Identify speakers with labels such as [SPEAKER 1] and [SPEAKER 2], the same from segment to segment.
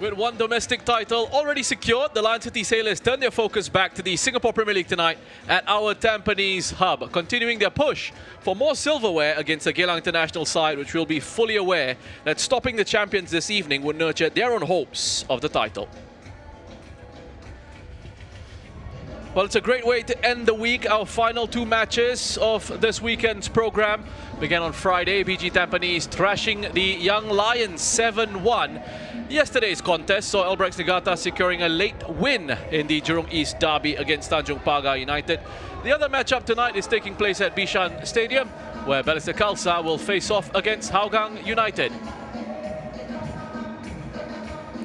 [SPEAKER 1] With one domestic title already secured, the Lion City Sailors turn their focus back to the Singapore Premier League tonight at our Tampines Hub, continuing their push for more silverware against the Geylang International side, which will be fully aware that stopping the champions this evening would nurture their own hopes of the title. Well, it's a great way to end the week. Our final two matches of this weekend's program began on Friday. BG Tampines thrashing the Young Lions 7-1. Yesterday's contest saw Albrechts Negata securing a late win in the Jurong East derby against Tanjung Pagar United. The other matchup tonight is taking place at Bishan Stadium, where Balestier Khalsa will face off against Hougang United.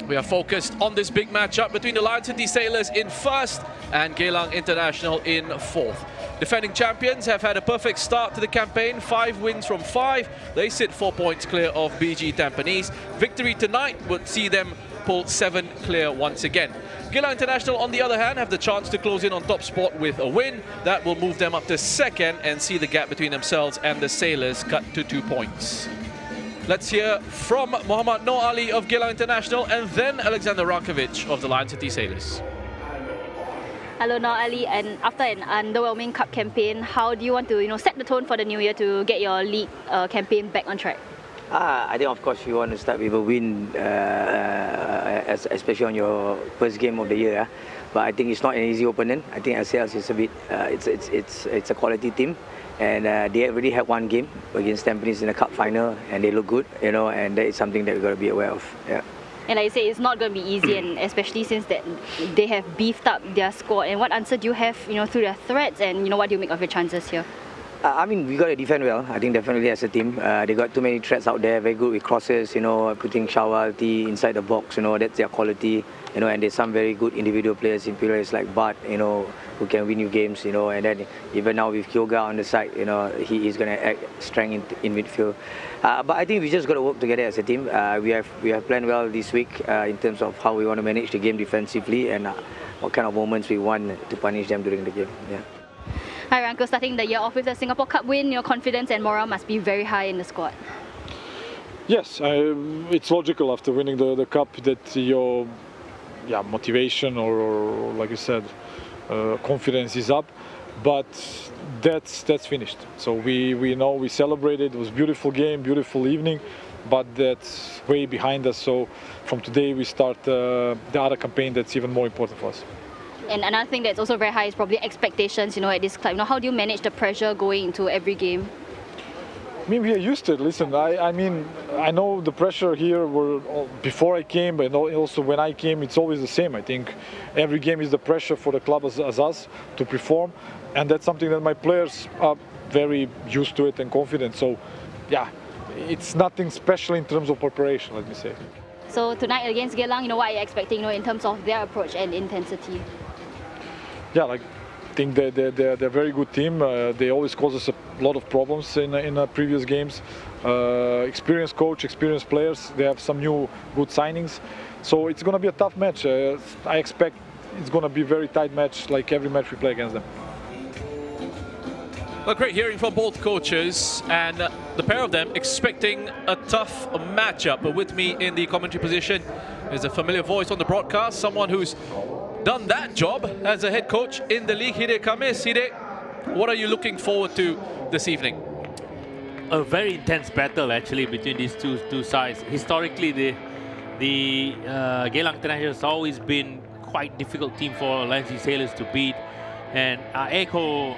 [SPEAKER 1] We are focused on this big matchup between the Lion City Sailors in first and Geylang International in fourth. Defending champions have had a perfect start to the campaign, 5 wins from 5. They sit 4 points clear of BG Tampines. Victory tonight would see them pull 7 clear once again. Geylang International, on the other hand, have the chance to close in on top spot with a win. That will move them up to second and see the gap between themselves and the Sailors cut to 2 points. Let's hear from Muhammad Noor Ali of Geylang International and then Alexander Rankovic of the Lion City Sailors.
[SPEAKER 2] Hello, Noor Ali. And after an underwhelming cup campaign, how do you want to, set the tone for the new year to get your league campaign back on track?
[SPEAKER 3] I think, of course, you want to start with a win, especially on your first game of the year. But I think it's not an easy opponent. I think ourselves is a bit, it's a quality team. And they already had one game against Tampines in the cup final, and they look good, and that is something that we've got to be aware of. Yeah.
[SPEAKER 2] And like you say, it's not going to be easy, and especially since that they have beefed up their squad. And what answer do you have, through their threats, and what do you make of your chances here?
[SPEAKER 3] We got to defend well. I think definitely as a team, they got too many threats out there. Very good with crosses, putting shawalti inside the box. That's their quality. And there's some very good individual players in players like Bart, who can win you games. And then even now with Kyoga on the side, he is going to add strength in midfield. But I think we just got to work together as a team. We have planned well this week in terms of how we want to manage the game defensively and what kind of moments we want to punish them during the game. Yeah.
[SPEAKER 2] Hi Ranko, starting the year off with the Singapore Cup win, your confidence and morale must be very high in the squad.
[SPEAKER 4] Yes, it's logical after winning the cup that your motivation or like you said, confidence is up, but that's finished. So we know we celebrated. It was a beautiful game, beautiful evening, but that's way behind us. So from today we start the other campaign that's even more important for us.
[SPEAKER 2] And another thing that's also very high is probably expectations, at this club. How do you manage the pressure going into every game?
[SPEAKER 4] We are used to it. Listen, I know the pressure here before I came, but also when I came, it's always the same. I think every game is the pressure for the club as us to perform, and that's something that my players are very used to it and confident. So, yeah, it's nothing special in terms of preparation, let me say.
[SPEAKER 2] So tonight against Geylang, what are you expecting, in terms of their approach and intensity?
[SPEAKER 4] Yeah, I think they're a very good team. They always cause us a lot of problems in previous games. Experienced coach, experienced players. They have some new good signings. So it's going to be a tough match. I expect it's going to be a very tight match, like every match we play against them.
[SPEAKER 1] Well, great hearing from both coaches, and the pair of them expecting a tough matchup. But with me in the commentary position is a familiar voice on the broadcast, someone who's done that job as a head coach in the league, Hide Kamis. Hide, what are you looking forward to this evening?
[SPEAKER 5] A very intense battle actually between these two sides. Historically, the Geylang International has always been quite difficult team for Lion City Sailors to beat. And I echo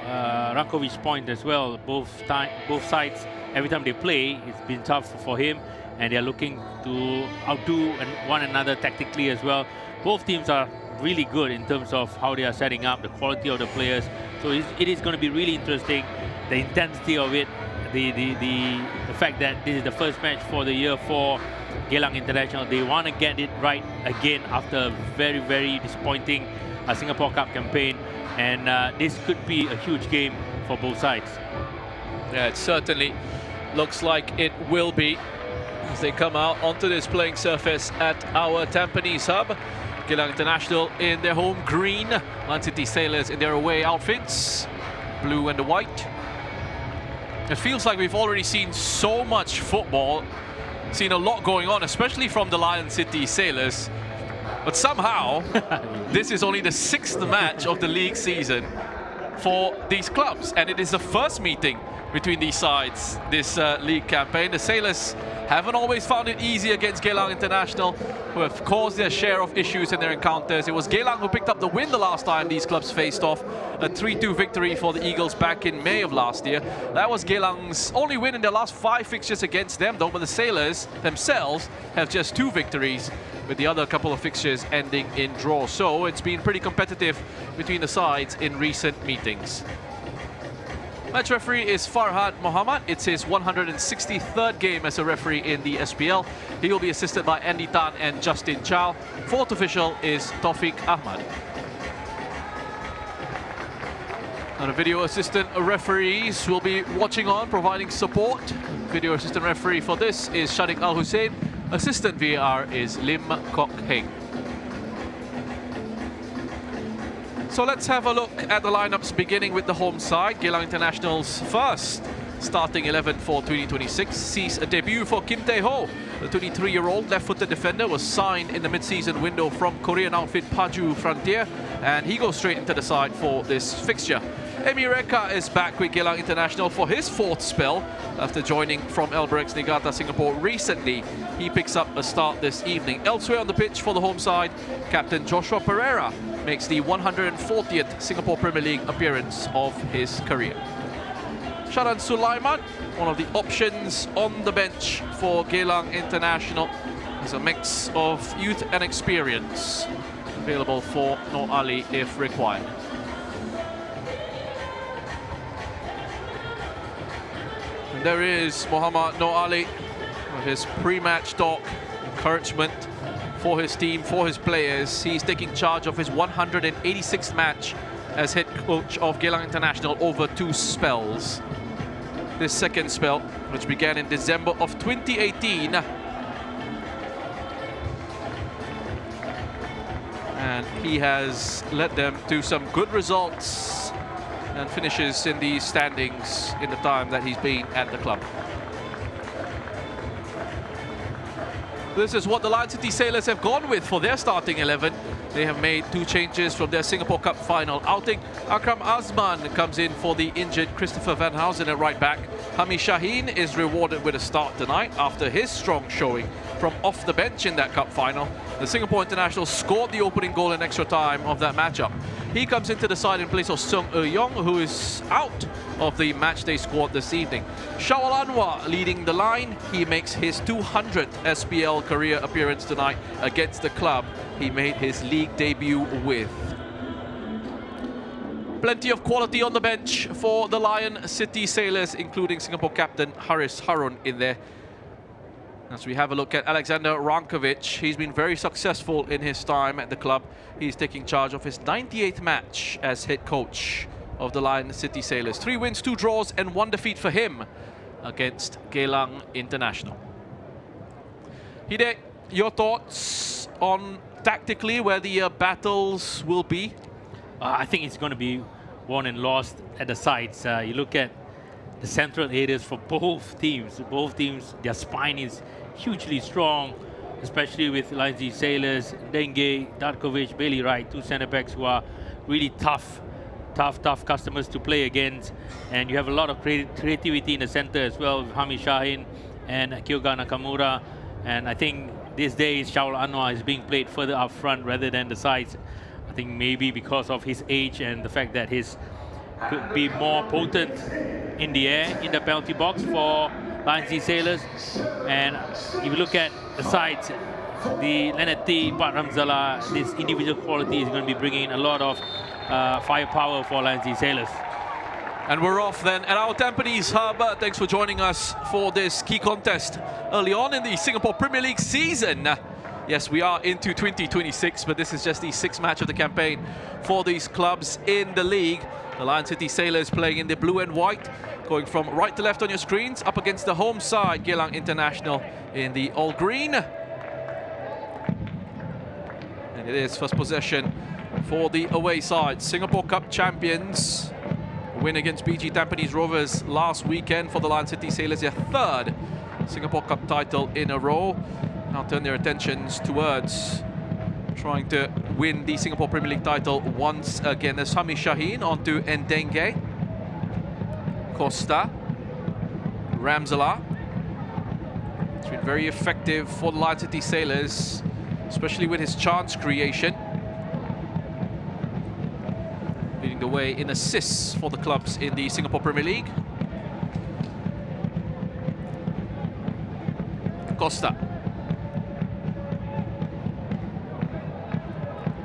[SPEAKER 5] Rankovic's point as well. Both sides, every time they play, it's been tough for him, and they're looking to outdo one another tactically as well. Both teams are really good in terms of how they are setting up, the quality of the players. So it is going to be really interesting, the intensity of it, the fact that this is the first match for the year for Geylang International. They want to get it right again after a very, very disappointing Singapore Cup campaign. And this could be a huge game for both sides.
[SPEAKER 1] Yeah, it certainly looks like it will be as they come out onto this playing surface at our Tampines Hub. Geylang International in their home green, Lion City Sailors in their away outfits, blue and the white. It feels like we've already seen so much football, seen a lot going on, especially from the Lion City Sailors. But somehow, this is only the 6th match of the league season for these clubs, and it is the first meeting between these sides this league campaign. The Sailors haven't always found it easy against Geylang International, who have caused their share of issues in their encounters. It was Geylang who picked up the win the last time these clubs faced off, a 3-2 victory for the Eagles back in May of last year. That was Geylang's only win in their last 5 fixtures against them, though, but the Sailors themselves have just 2 victories, with the other couple of fixtures ending in draws. So it's been pretty competitive between the sides in recent meetings. Match referee is Farhad Mohammed. It's his 163rd game as a referee in the SPL. He will be assisted by Andy Tan and Justin Chow. 4th official is Taufik Ahmad. And the video assistant referees will be watching on, providing support. Video assistant referee for this is Shadiq Al Hussein. Assistant VAR is Lim Kok Heng. So let's have a look at the lineups, beginning with the home side. Geylang International's first starting 11 for 2026 sees a debut for Kim Tae-ho. The 23-year-old left-footed defender was signed in the mid-season window from Korean outfit Paju Frontier, and he goes straight into the side for this fixture. Emi Reka is back with Geylang International for his 4th spell after joining from Albirex Niigata Singapore recently. He picks up a start this evening. Elsewhere on the pitch for the home side, captain Joshua Pereira makes the 140th Singapore Premier League appearance of his career. Sharan Sulaiman, one of the options on the bench for Geylang International, is a mix of youth and experience, available for Noor Ali if required. And there is Muhammad Noor Ali with his pre-match talk, encouragement for his team, for his players. He's taking charge of his 186th match as head coach of Geylang International over 2 spells. This second spell, which began in December of 2018. And he has led them to some good results and finishes in the standings in the time that he's been at the club. This is what the Lion City Sailors have gone with for their starting 11. They have made 2 changes from their Singapore Cup final outing. Akram Azman comes in for the injured Christopher Van Housen at right back. Hami Shaheen is rewarded with a start tonight after his strong showing from off the bench in that cup final. The Singapore international scored the opening goal in extra time of that matchup. He comes into the side in place of Sung Eui-yong, who is out of the matchday squad this evening. Shawal Anwar leading the line. He makes his 200th SPL career appearance tonight against the club he made his league debut with. Plenty of quality on the bench for the Lion City Sailors, including Singapore captain Haris Harun in there. As we have a look at Alexander Rankovic, he's been very successful in his time at the club. He's taking charge of his 98th match as head coach of the Lion City Sailors. 3 wins, 2 draws and 1 defeat for him against Geylang International. Hide, your thoughts on tactically where the battles will be?
[SPEAKER 5] I think it's going to be won and lost at the sides. You look at the central areas for both teams. Both teams, their spine is hugely strong, especially with Lion City Sailors, Denge, Darkovic, Bailey Wright, 2 centre backs who are really tough customers to play against. And you have a lot of creativity in the centre as well, with Hami Shaheen and Kyoga Nakamura. And I think these days Shaul Anwar is being played further up front rather than the sides. I think maybe because of his age and the fact that he's could be more potent in the air in the penalty box for Lion City Sailors. And if you look at the sides, the Leonard T, Pat Ramzala, this individual quality is going to be bringing in a lot of firepower for Lion City Sailors.
[SPEAKER 1] And we're off then at our Tampines Hub. Thanks for joining us for this key contest early on in the Singapore Premier League season. Yes, we are into 2026, but this is just the 6th match of the campaign for these clubs in the league. The Lion City Sailors playing in the blue and white, going from right to left on your screens, up against the home side, Geylang International in the all green. And it is first possession for the away side. Singapore Cup champions. A win against BG Tampines Rovers last weekend for the Lion City Sailors, their 3rd Singapore Cup title in a row. Now turn their attentions towards trying to win the Singapore Premier League title once again. There's Hamish Shaheen onto Ndenge. Costa. Ramzala. It's been very effective for the Lion City Sailors, especially with his chance creation. Leading the way in assists for the clubs in the Singapore Premier League. Costa.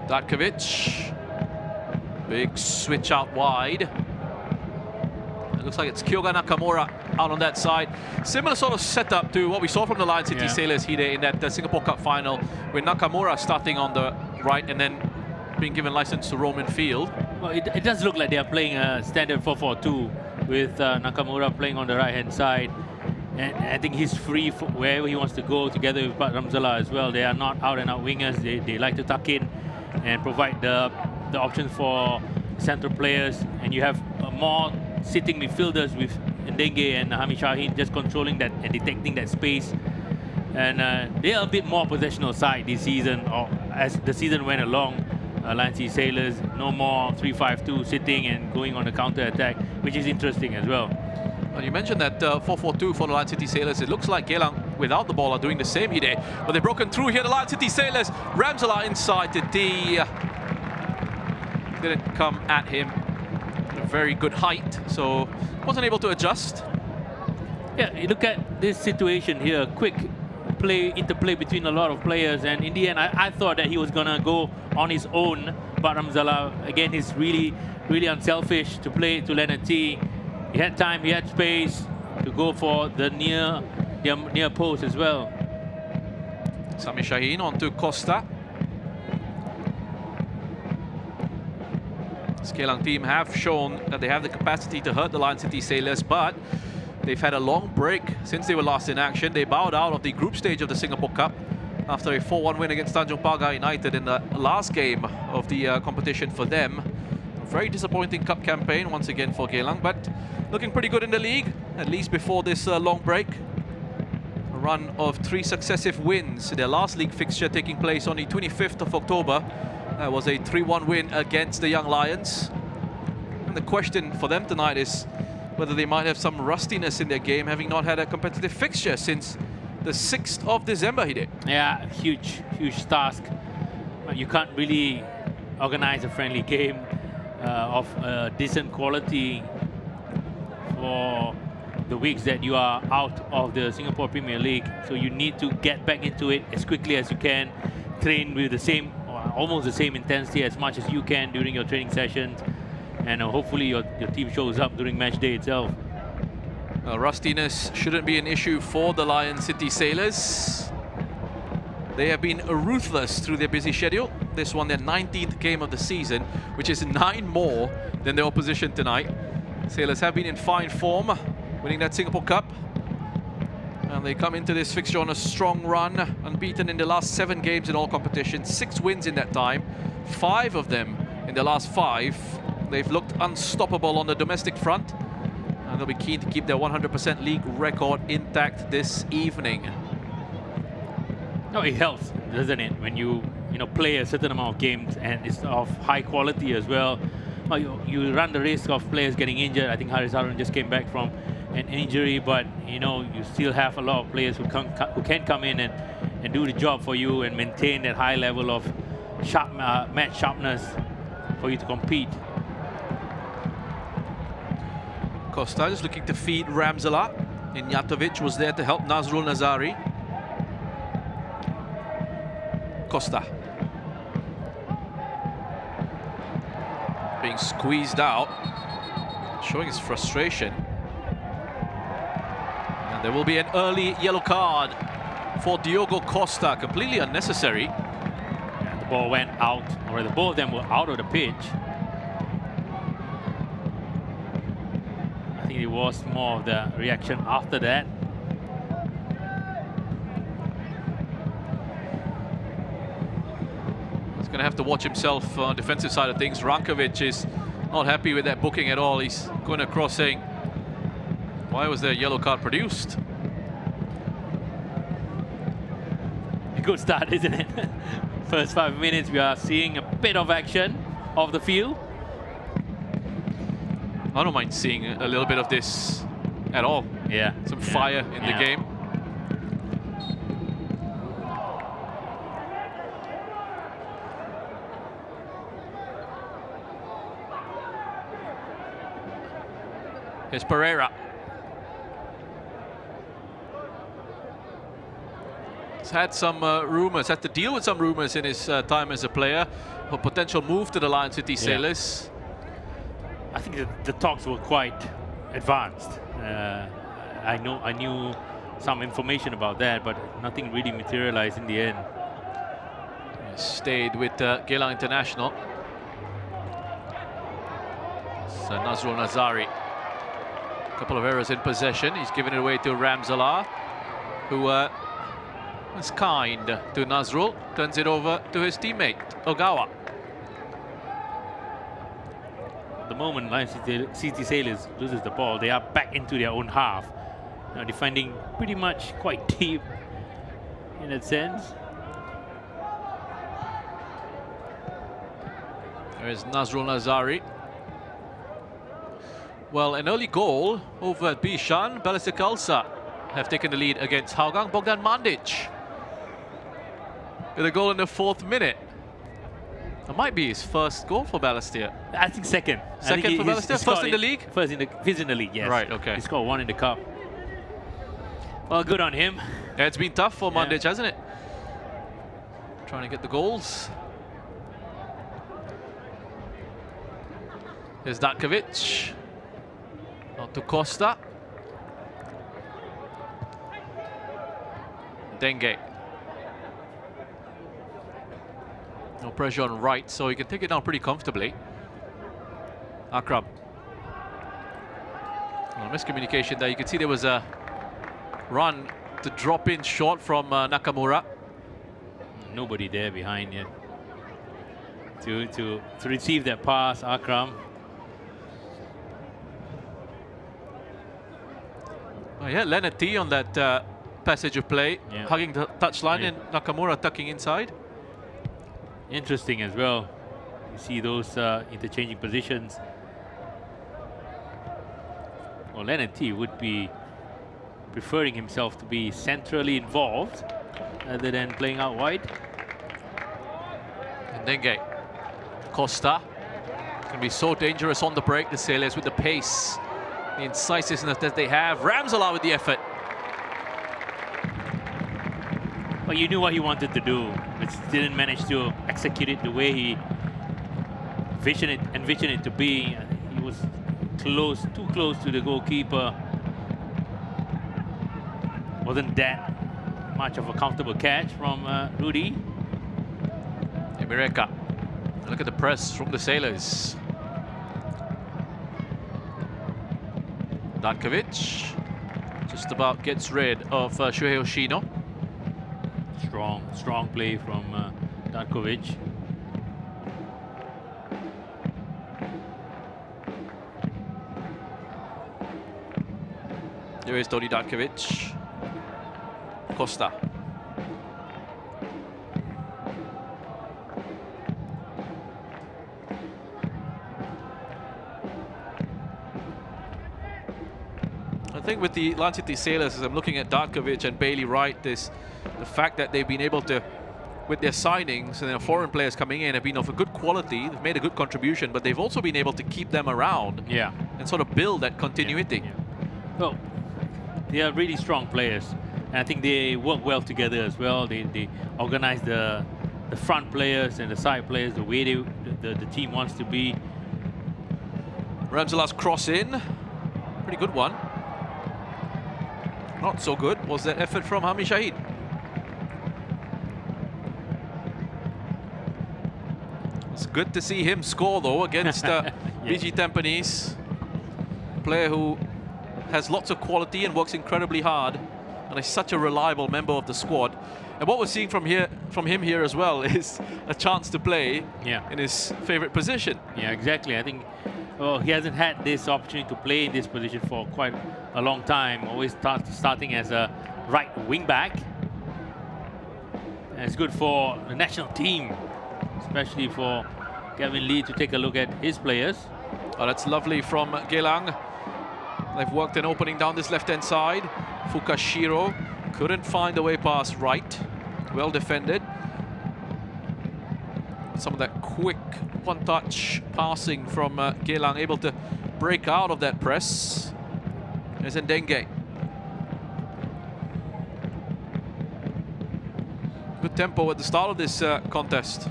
[SPEAKER 1] Datkovic. Big switch out wide. It looks like it's Kyoga Nakamura out on that side. Similar sort of setup to what we saw from the Lion City Sailors here in that Singapore Cup final, with Nakamura starting on the right and then being given license to roam in field.
[SPEAKER 5] Well, it does look like they are playing a standard 4-4-2 with Nakamura playing on the right-hand side. And I think he's free for wherever he wants to go, together with Pat Ramzala as well. They are not out-and-out wingers. They like to tuck in and provide the options for central players. And you have more sitting midfielders with Ndenge and Hamish Shaheen just controlling that and detecting that space. And they are a bit more possessional side this season, or as the season went along. Lion City Sailors, no more 3-5-2 sitting and going on the counter-attack, which is interesting as well.
[SPEAKER 1] Well, you mentioned that 4-4-2 for the Lion City Sailors. It looks like Geylang, without the ball, are doing the same here. But they've broken through here, the Lion City Sailors. Ramzala inside the D. Didn't come at him at a very good height, so wasn't able to adjust.
[SPEAKER 5] Yeah, you look at this situation here, quick interplay between a lot of players, and in the end, I thought that he was gonna go on his own. But Ramzala, again, he's really unselfish to play to Leonard T. He had time, he had space to go for the near post as well.
[SPEAKER 1] Sami Shaheen onto Costa. The Geylang team have shown that they have the capacity to hurt the Lion City Sailors, but they've had a long break since they were last in action. They bowed out of the group stage of the Singapore Cup after a 4-1 win against Tanjung Pagar United in the last game of the competition for them. Very disappointing cup campaign once again for Geylang, but looking pretty good in the league, at least before this long break. A run of 3 successive wins. Their last league fixture taking place on the 25th of October. That was a 3-1 win against the Young Lions. And the question for them tonight is whether they might have some rustiness in their game, having not had a competitive fixture since the 6th of December, Hide.
[SPEAKER 5] Yeah, huge task. You can't really organize a friendly game of decent quality for the weeks that you are out of the Singapore Premier League. So you need to get back into it as quickly as you can, train with the same, or almost the same intensity as much as you can during your training sessions, and hopefully your team shows up during match day itself.
[SPEAKER 1] Rustiness shouldn't be an issue for the Lion City Sailors. They have been ruthless through their busy schedule. This one, their 19th game of the season, which is 9 more than their opposition tonight. Sailors have been in fine form, winning that Singapore Cup. And they come into this fixture on a strong run, unbeaten in the last 7 games in all competitions, 6 wins in that time, 5 of them in the last 5. They've looked unstoppable on the domestic front, and they'll be keen to keep their 100% league record intact this evening.
[SPEAKER 5] No, it helps, doesn't it, when you play a certain amount of games and it's of high quality as well. You run the risk of players getting injured. I think Haris Harun just came back from an injury, but you still have a lot of players who can come in and do the job for you and maintain that high level of match sharpness for you to compete.
[SPEAKER 1] Costa is looking to feed Ramzala. Ignjatovic was there to help Nazrul Nazari. Costa being squeezed out, showing his frustration. And there will be an early yellow card for Diogo Costa, completely unnecessary.
[SPEAKER 5] Yeah, the ball went out, or the both of them were out of the pitch. I think it was more of the reaction after that.
[SPEAKER 1] Going to have to watch himself on defensive side of things. Rankovic is not happy with that booking at all. He's going across saying, why was there a yellow card produced?
[SPEAKER 5] A good start, isn't it? First 5 minutes, we are seeing a bit of action off the field.
[SPEAKER 1] I don't mind seeing a little bit of this at all.
[SPEAKER 5] Yeah.
[SPEAKER 1] Some fire in the game. Here's Pereira. He's had some rumours, had to deal with some rumours in his time as a player. A potential move to the Lion City Sailors.
[SPEAKER 5] I think the talks were quite advanced. I knew some information about that, but nothing really materialized in the end.
[SPEAKER 1] He stayed with Geylang International. So Nazrul Nazari. A couple of errors in possession. He's given it away to Ramzallah, who was kind to Nazrul. Turns it over to his teammate, Ogawa.
[SPEAKER 5] The moment Lion City Sailors loses the ball, they are back into their own half. Now defending pretty much quite deep in that sense.
[SPEAKER 1] There's Nazrul Nazari. Well, an early goal over at Bishan. Balestier Khalsa have taken the lead against Hougang. Bogdan Mandic with a goal in the 4th minute. That might be his first goal for Balestier.
[SPEAKER 5] I think second.
[SPEAKER 1] Second for Balestier? First in the league?
[SPEAKER 5] First in the league, yes.
[SPEAKER 1] Right, okay.
[SPEAKER 5] He scored 1 in the cup. Well, good on him.
[SPEAKER 1] Yeah, it's been tough for Mandic, hasn't it? Trying to get the goals. Here's Datkovic. Out to Costa. Dengue. No pressure on right, so he can take it down pretty comfortably. Akram. Well, miscommunication there. You can see there was a run to drop in short from Nakamura.
[SPEAKER 5] Nobody there behind yet. To receive that pass, Akram.
[SPEAKER 1] Oh, yeah, Leonard T on that passage of play, hugging the touchline, and Nakamura tucking inside.
[SPEAKER 5] Interesting as well. You see those interchanging positions. Well, Leonard T would be preferring himself to be centrally involved rather than playing out wide.
[SPEAKER 1] And Dengue. Costa. Can be so dangerous on the break, the Sailors, with the pace, the incisiveness that they have. Ramzallah with the effort.
[SPEAKER 5] But you knew what he wanted to do, but didn't manage to execute it the way he envisioned it to be. He was too close to the goalkeeper. Wasn't that much of a comfortable catch from Rudy.
[SPEAKER 1] Emireka. Look at the press from the Sailors. Datkovic just about gets rid of Shuhei Oshino.
[SPEAKER 5] Strong play from Datkovic.
[SPEAKER 1] There is Tony Datkovic. Costa. I think with the Lion City Sailors, as I'm looking at Datkovic and Bailey Wright, this the fact that they've been able to, with their signings and their foreign players coming in, have been of a good quality. They've made a good contribution, but they've also been able to keep them around and sort of build that continuity.
[SPEAKER 5] Well, they are really strong players, and I think they work well together as well. They organize the front players and the side players the way the team wants to be.
[SPEAKER 1] Ramzalah's cross in, pretty good one. Not so good was that effort from Hami Shahid. It's good to see him score though against BG Tampines. A player who has lots of quality and works incredibly hard, and is such a reliable member of the squad. And what we're seeing from him here as well is a chance to play in his favorite position.
[SPEAKER 5] Yeah, exactly. I think he hasn't had this opportunity to play in this position for quite a long time. Always starting as a right wing back. And it's good for the national team, especially for Gavin Lee to take a look at his players.
[SPEAKER 1] Oh, that's lovely from Geylang. They've worked an opening down this left-hand side. Fukashiro couldn't find the way past right. Well defended. Some of that quick one-touch passing from Geylang, able to break out of that press. There's Ndenge. Good tempo at the start of this contest.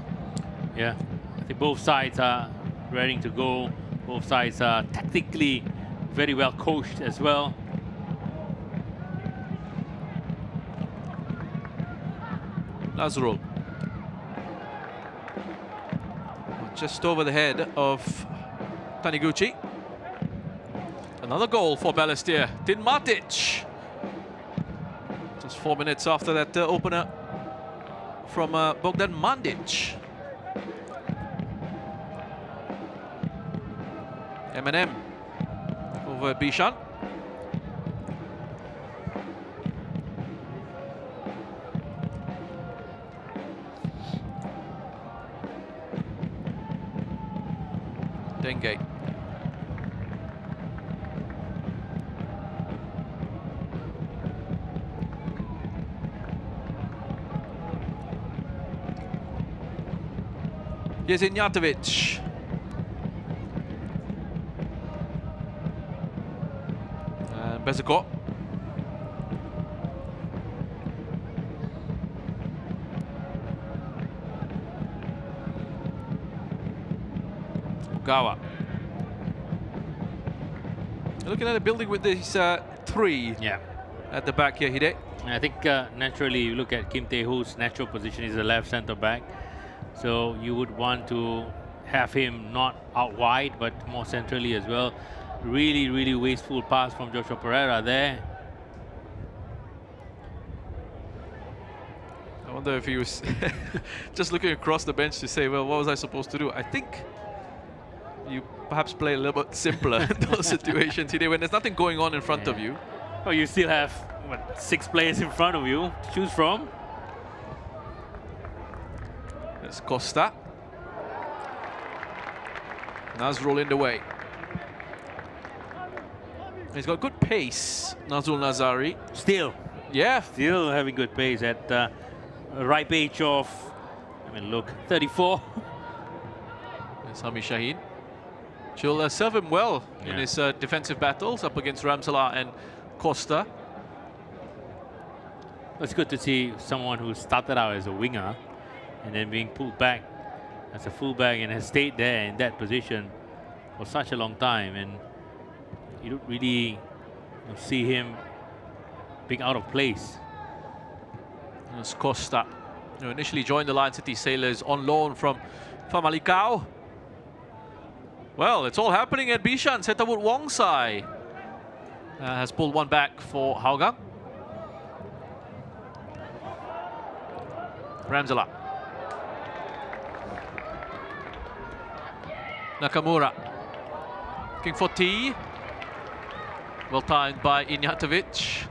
[SPEAKER 5] Yeah, I think both sides are ready to go. Both sides are tactically very well coached as well.
[SPEAKER 1] Nazrul. Just over the head of Taniguchi. Another goal for Balestier. Tin Matic. Just 4 minutes after that opener from Bogdan Mandic. M&M over Bishan. Denge. Here's Ignjatovic. And Bezako. Gawa. Looking at a building with these three at the back here, Hide.
[SPEAKER 5] I think naturally you look at Kim Tae-hoo's natural position is a left centre back. So you would want to have him not out wide, but more centrally as well. Really, really wasteful pass from Joshua Pereira there.
[SPEAKER 1] I wonder if he was just looking across the bench to say, well, what was I supposed to do? I think you perhaps play a little bit simpler in those situations when there's nothing going on in front of you.
[SPEAKER 5] Well, you still have, what, 6 players in front of you to choose from.
[SPEAKER 1] There's Costa. Nazrul in the way. He's got good pace, Nazrul Nazari.
[SPEAKER 5] Still.
[SPEAKER 1] Yeah.
[SPEAKER 5] Still having good pace at a ripe age of, I mean, look, 34.
[SPEAKER 1] There's Hami Shaheen. She'll serve him well in his defensive battles up against Ramsala and Costa.
[SPEAKER 5] It's good to see someone who started out as a winger and then being pulled back as a fullback and has stayed there in that position for such a long time, and you don't really see him being out of place.
[SPEAKER 1] There's Costa, who initially joined the Lion City Sailors on loan from Famalicão. Well, it's all happening at Bishan. Setawut Wongsai has pulled one back for Hougang. Ramsala. Nakamura. Looking for T. Well timed by Ignjatovic.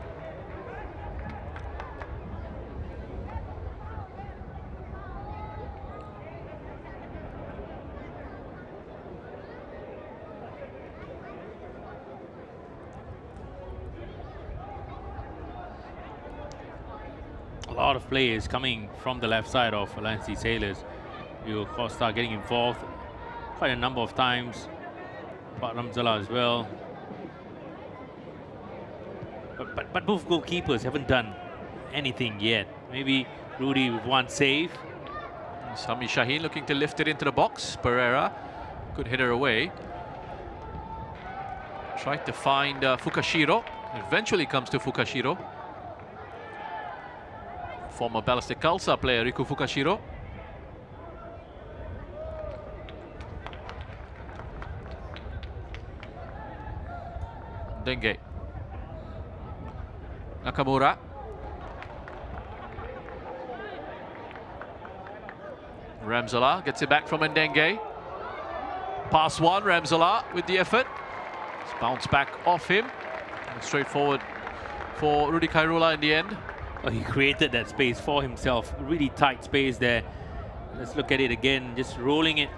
[SPEAKER 5] A lot of players coming from the left side of Lion City Sailors. You of course start getting involved quite a number of times. But Ramsala as well. But both goalkeepers haven't done anything yet. Maybe Rudy with one save.
[SPEAKER 1] Hami Shaheen looking to lift it into the box. Pereira could hit her away. Tried to find Fukashiro. Eventually comes to Fukashiro. Former Ballistic Khalsa player Riku Fukashiro. Denge. Nakamura. Ramsala gets it back from Ndenge. Pass one, Ramsala with the effort. It's bounced back off him. And straight forward for Rudy Kairula in the end.
[SPEAKER 5] Well, he created that space for himself, really tight space there. Let's look at it again, just rolling it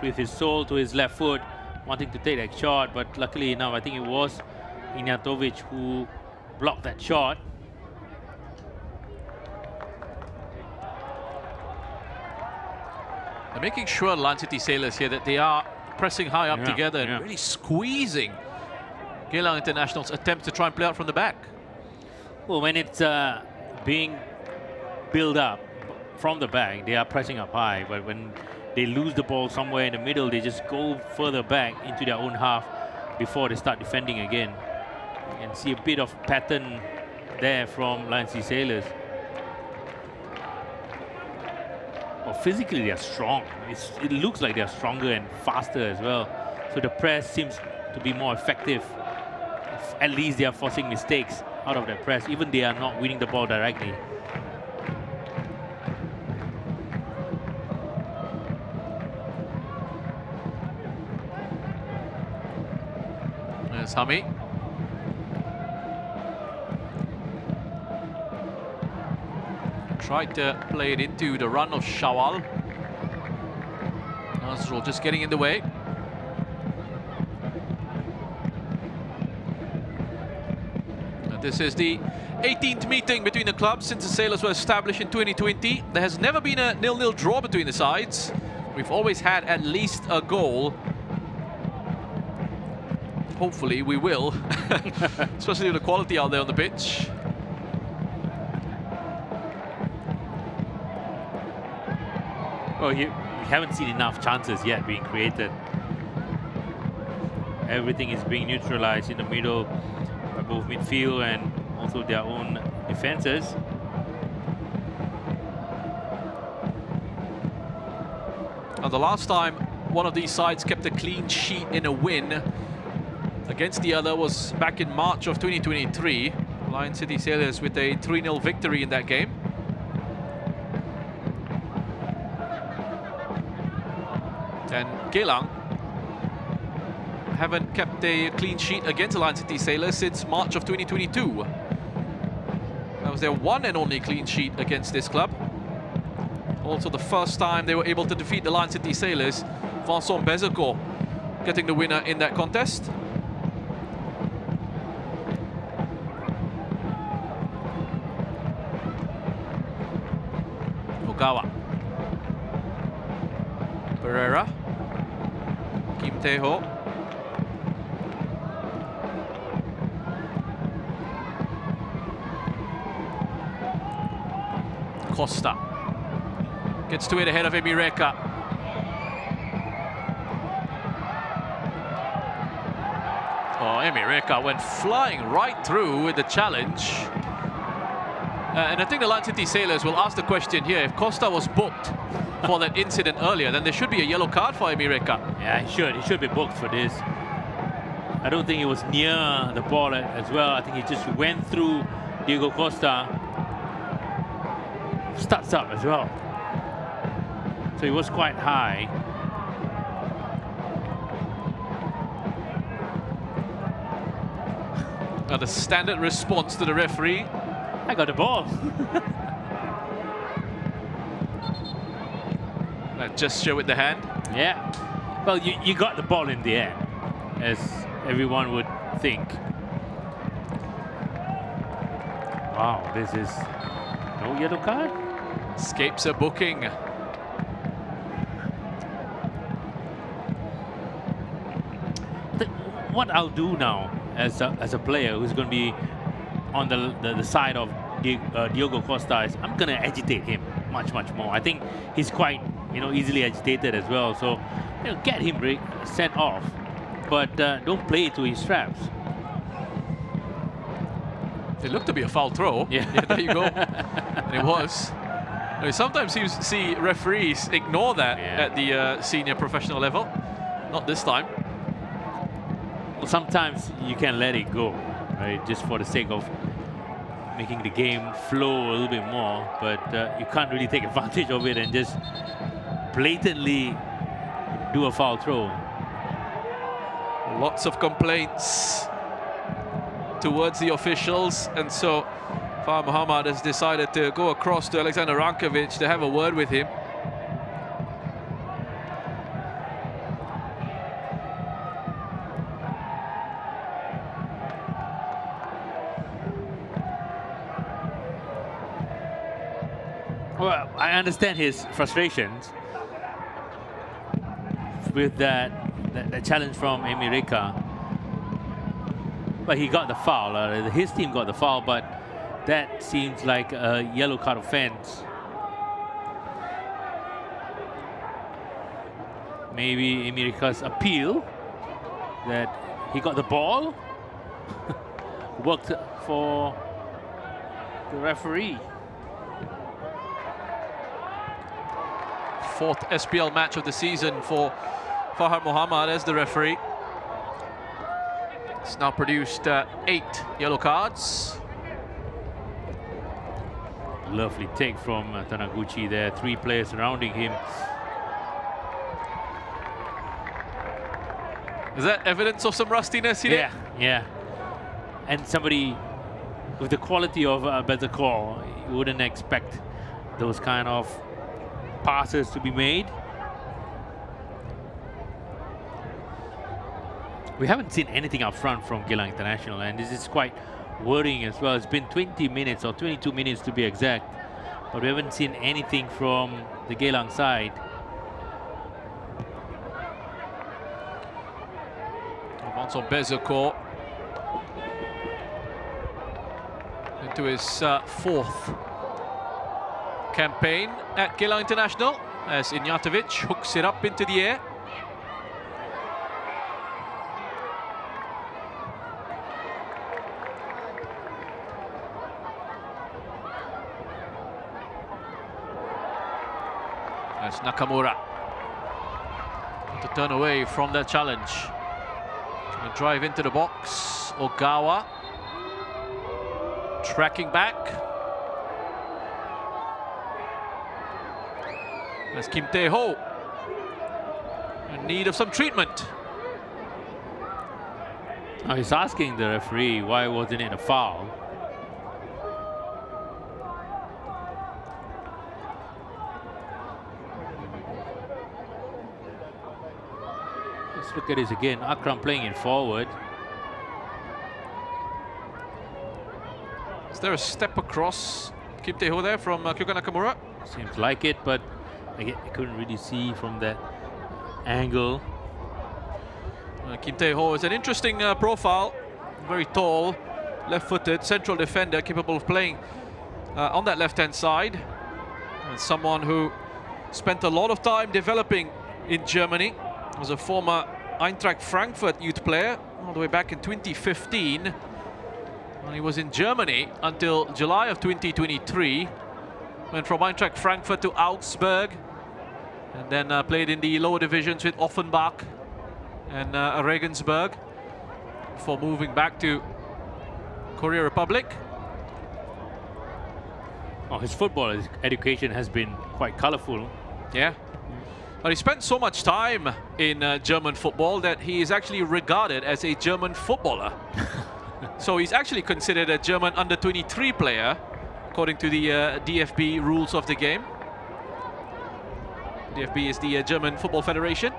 [SPEAKER 5] with his sole to his left foot, wanting to take that shot, but luckily enough, I think it was Ignjatovic who blocked that shot.
[SPEAKER 1] They're making sure, Lion City Sailors here, that they are pressing high up together and really squeezing Geylang International's attempt to try and play out from the back.
[SPEAKER 5] Well, when it's being built up from the back, they are pressing up high, but when they lose the ball somewhere in the middle, they just go further back into their own half before they start defending again. You can see a bit of pattern there from Lion City Sailors. Well, physically they are strong. It looks like they are stronger and faster as well. So the press seems to be more effective. At least they are forcing mistakes out of that press, even they are not winning the ball directly.
[SPEAKER 1] There's Hami. Tried to play it into the run of Shawal. Nazrul just getting in the way. And this is the 18th meeting between the clubs since the Sailors were established in 2020. There has never been a 0-0 draw between the sides. We've always had at least a goal. Hopefully we will, especially with the quality out there on the pitch.
[SPEAKER 5] Well, we haven't seen enough chances yet being created. Everything is being neutralized in the middle by both midfield and also their own defenses.
[SPEAKER 1] And the last time one of these sides kept a clean sheet in a win against the other was back in March of 2023. Lion City Sailors with a 3-0 victory in that game. And Geylang haven't kept a clean sheet against the Lion City Sailors since March of 2022. That was their one and only clean sheet against this club. Also the first time they were able to defeat the Lion City Sailors. Vincent Bezecourt getting the winner in that contest. Ogawa. Pereira. Kim Tae-ho. Costa gets to it ahead of Emireka. Oh, Emireka went flying right through with the challenge. And I think the Lion City Sailors will ask the question here, if Costa was booked for that incident earlier, then there should be a yellow card for Emireka.
[SPEAKER 5] Yeah, he should be booked for this. I don't think he was near the ball as well. I think he just went through Diego Costa. Starts up as well. So he was quite high.
[SPEAKER 1] Now the standard response to the referee.
[SPEAKER 5] I got the ball.
[SPEAKER 1] That gesture with the hand.
[SPEAKER 5] Yeah. Well, you got the ball in the air, as everyone would think. Wow, this is no yellow card.
[SPEAKER 1] Escapes a booking.
[SPEAKER 5] What I'll do now as a player who's going to be on the side of Diogo Costa is I'm going to agitate him much more. I think he's quite easily agitated as well. So get him sent off, but don't play it to his straps.
[SPEAKER 1] It looked to be a foul throw. Yeah, there you go. And it was. I mean, sometimes you see referees ignore that at the senior professional level. Not this time.
[SPEAKER 5] Well, sometimes you can let it go, right? Just for the sake of making the game flow a little bit more. But you can't really take advantage of it and just blatantly do a foul throw.
[SPEAKER 1] Lots of complaints towards the officials, and so Fahad Muhammad has decided to go across to Alexander Rankovic to have a word with him.
[SPEAKER 5] Well, I understand his frustrations with that challenge from Emirika. But he got the foul. His team got the foul, but that seems like a yellow card offense. Maybe Emirika's appeal that he got the ball worked for the referee.
[SPEAKER 1] Fourth SPL match of the season for Fahad Muhammad as the referee. It's now produced 8 yellow cards.
[SPEAKER 5] Lovely take from Taniguchi there. 3 players surrounding him.
[SPEAKER 1] Is that evidence of some rustiness here?
[SPEAKER 5] Yeah, yeah. And somebody with the quality of a better call, you wouldn't expect those kind of passes to be made. We haven't seen anything up front from Geylang International, and this is quite worrying as well. It's been 20 minutes or 22 minutes to be exact, but we haven't seen anything from the Geylang side.
[SPEAKER 1] Alfonso Bezoco into his 4th campaign at Geylang International as Ignjatovic hooks it up into the air. That's Nakamura to turn away from that challenge. Trying to drive into the box. Ogawa tracking back. That's Kim Tae-ho in need of some treatment.
[SPEAKER 5] Now he's asking the referee why wasn't it a foul. Let's look at this again. Akram playing it forward.
[SPEAKER 1] Is there a step across Kim Tae-ho there from Kyoka Nakamura?
[SPEAKER 5] Seems like it, but I couldn't really see from that angle.
[SPEAKER 1] Kim Tae-ho is an interesting profile. Very tall, left-footed, central defender, capable of playing on that left-hand side. And someone who spent a lot of time developing in Germany. Was a former Eintracht Frankfurt youth player all the way back in 2015. And he was in Germany until July of 2023. Went from Eintracht Frankfurt to Augsburg, and then played in the lower divisions with Offenbach and Regensburg before moving back to Korea Republic.
[SPEAKER 5] Oh, his football education has been quite colorful.
[SPEAKER 1] Yeah. But he spent so much time in German football that he is actually regarded as a German footballer. So he's actually considered a German under-23 player, according to the DFB rules of the game. DFB is the German Football Federation.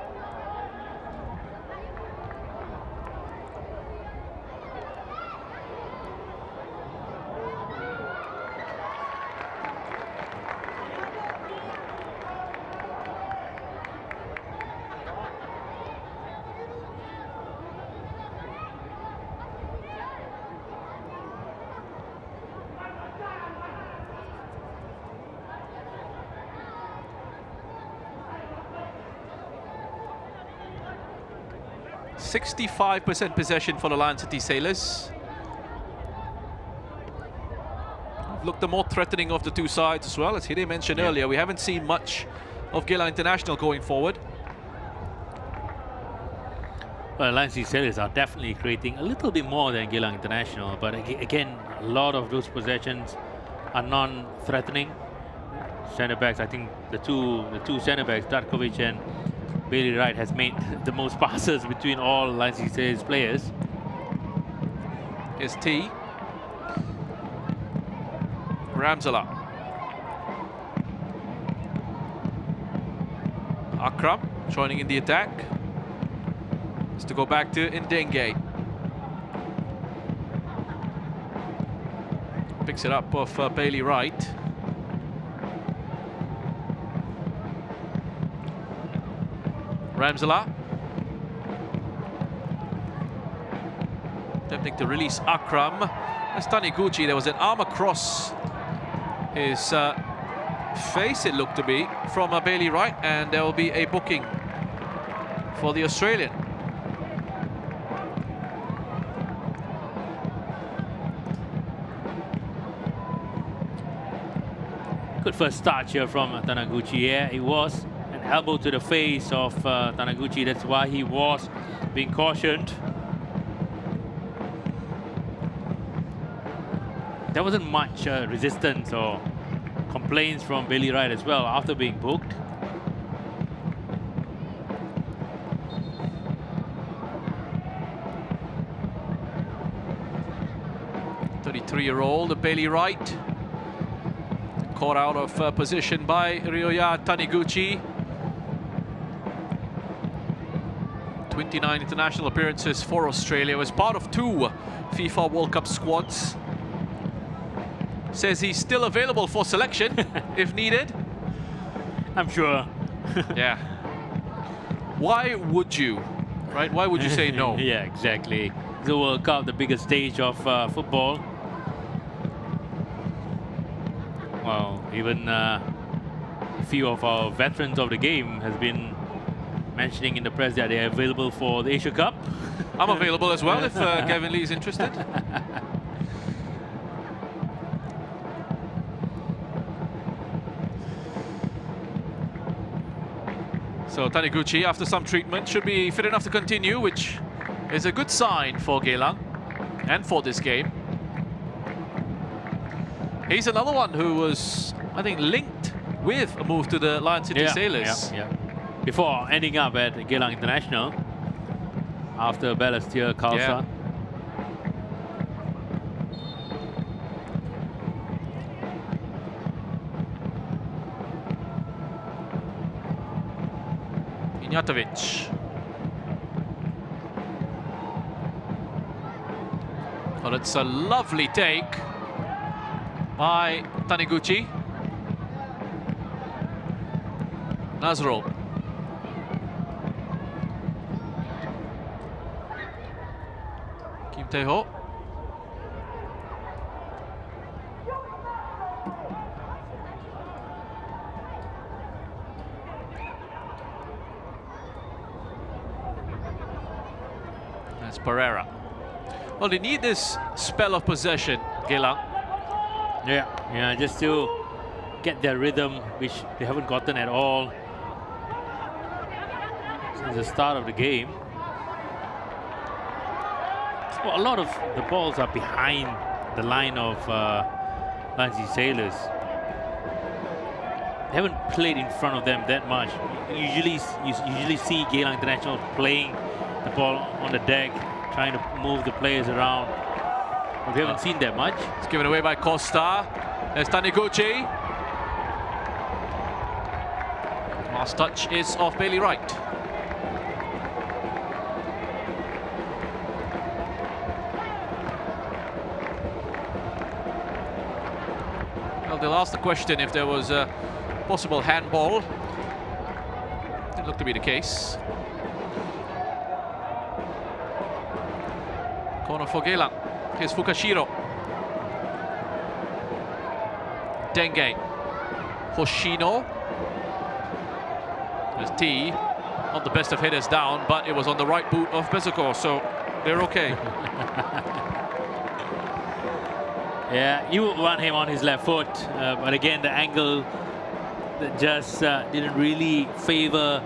[SPEAKER 1] .65% possession for the Lion City Sailors. Looked the more threatening of the two sides as well. As Hide mentioned earlier, we haven't seen much of Geylang International going forward.
[SPEAKER 5] Well, Lion City Sailors are definitely creating a little bit more than Geylang International, but again, a lot of those possessions are non-threatening. Centre backs, I think the two centre backs, Darkovic and Bailey Wright, has made the most passes between all Lion City Sailors players.
[SPEAKER 1] Here's T. Ramzala. Akram joining in the attack. Has to go back to Ndenge. Picks it up off Bailey Wright. Ramzala. Attempting to release Akram. That's Taniguchi. There was an arm across his face, it looked to be, from Bailey Wright, and there will be a booking for the Australian.
[SPEAKER 5] Good first start here from Taniguchi. Yeah, it was an elbow to the face of Taniguchi. That's why he was being cautioned. There wasn't much resistance or complaints from Bailey Wright as well after being booked.
[SPEAKER 1] .33-year-old Bailey Wright, caught out of position by Ryoya Taniguchi. 29 international appearances for Australia. Was part of 2 FIFA World Cup squads. Says he's still available for selection if needed.
[SPEAKER 5] I'm sure.
[SPEAKER 1] Yeah. Why would you, right? Why would you say no?
[SPEAKER 5] Yeah, exactly. The World Cup, the biggest stage of football. Well, even a few of our veterans of the game has been mentioning in the press that they're available for the Asia Cup.
[SPEAKER 1] I'm available as well if Kevin Lee is interested. So Taniguchi, after some treatment, should be fit enough to continue, which is a good sign for Geylang and for this game. He's another one who was, I think, linked with a move to the Lion City Sailors.
[SPEAKER 5] Yeah. Before ending up at Geylang International after Balestier Khalsa.
[SPEAKER 1] Yeah. Ignjatovic. Well, it's a lovely take by Taniguchi. Nazrul. Kim Tae-ho. That's Pereira. Well, they need this spell of possession, Geylang.
[SPEAKER 5] Yeah, just to get their rhythm, which they haven't gotten at all since the start of the game. So a lot of the balls are behind the line of Lion City Sailors. They haven't played in front of them that much. You usually see Geylang International playing the ball on the deck, trying to move the players around. But we haven't seen that much.
[SPEAKER 1] It's given away by Costa. There's Taniguchi. Last touch is of Bailey Wright. Well, they'll ask the question if there was a possible handball. Didn't look to be the case. Corner for Geylang. Here's Fukashiro. Denge. Hoshino. There's T. Not the best of headers down, but it was on the right boot of Bezakor, so they're okay.
[SPEAKER 5] Yeah, you would want him on his left foot, but again, the angle that just didn't really favor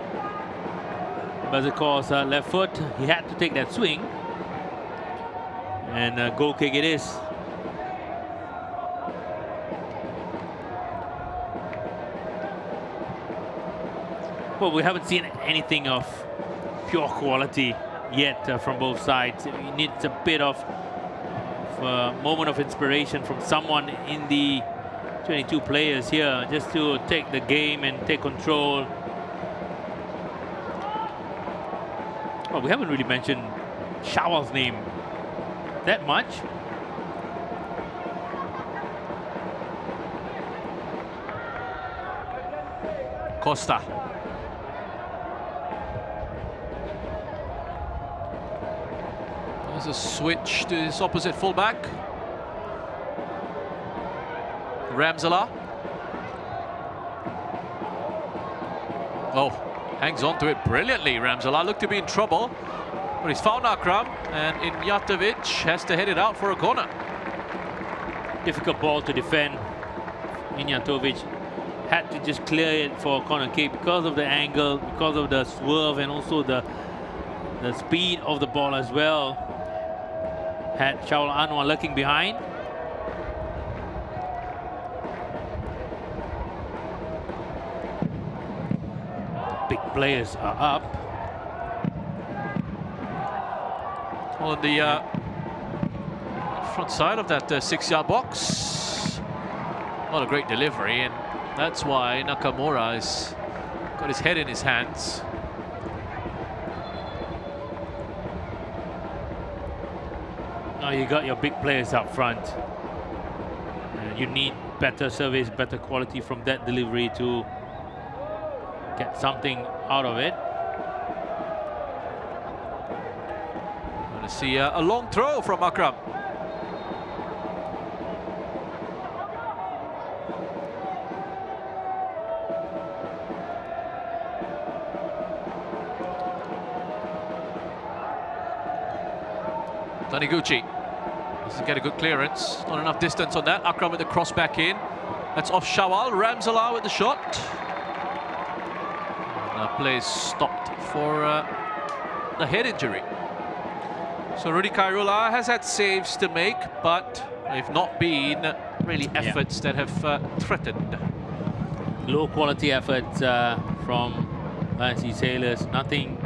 [SPEAKER 5] Bezakor's left foot. He had to take that swing, and goal kick it is. Well, we haven't seen anything of pure quality yet from both sides. It needs a bit of a moment of inspiration from someone in the 22 players here just to take the game and take control. Oh, we haven't really mentioned Shawal's name that much.
[SPEAKER 1] Costa. There's a switch to his opposite fullback. Ramsala. Oh, hangs on to it brilliantly. Ramsala looked to be in trouble, but he's found Akram, and Ignjatovic has to head it out for a corner.
[SPEAKER 5] Difficult ball to defend. Ignjatovic had to just clear it for a corner kick because of the angle, because of the swerve, and also the speed of the ball as well. Had Shaul Anwar lurking behind. Big players are up.
[SPEAKER 1] On the front side of that 6-yard box. Not a great delivery, and that's why Nakamura has got his head in his hands.
[SPEAKER 5] Now you got your big players up front. You need better service, better quality from that delivery to get something out of it.
[SPEAKER 1] Going to see a long throw from Akram. Taniguchi doesn't get a good clearance. Not enough distance on that. Akram with the cross back in. That's off Shawal. Ramsala with the shot. The play is stopped for the head injury. So Rudy Kairula has had saves to make, but they've not been really efforts that have threatened.
[SPEAKER 5] Low quality efforts from Lancy Sailors. Nothing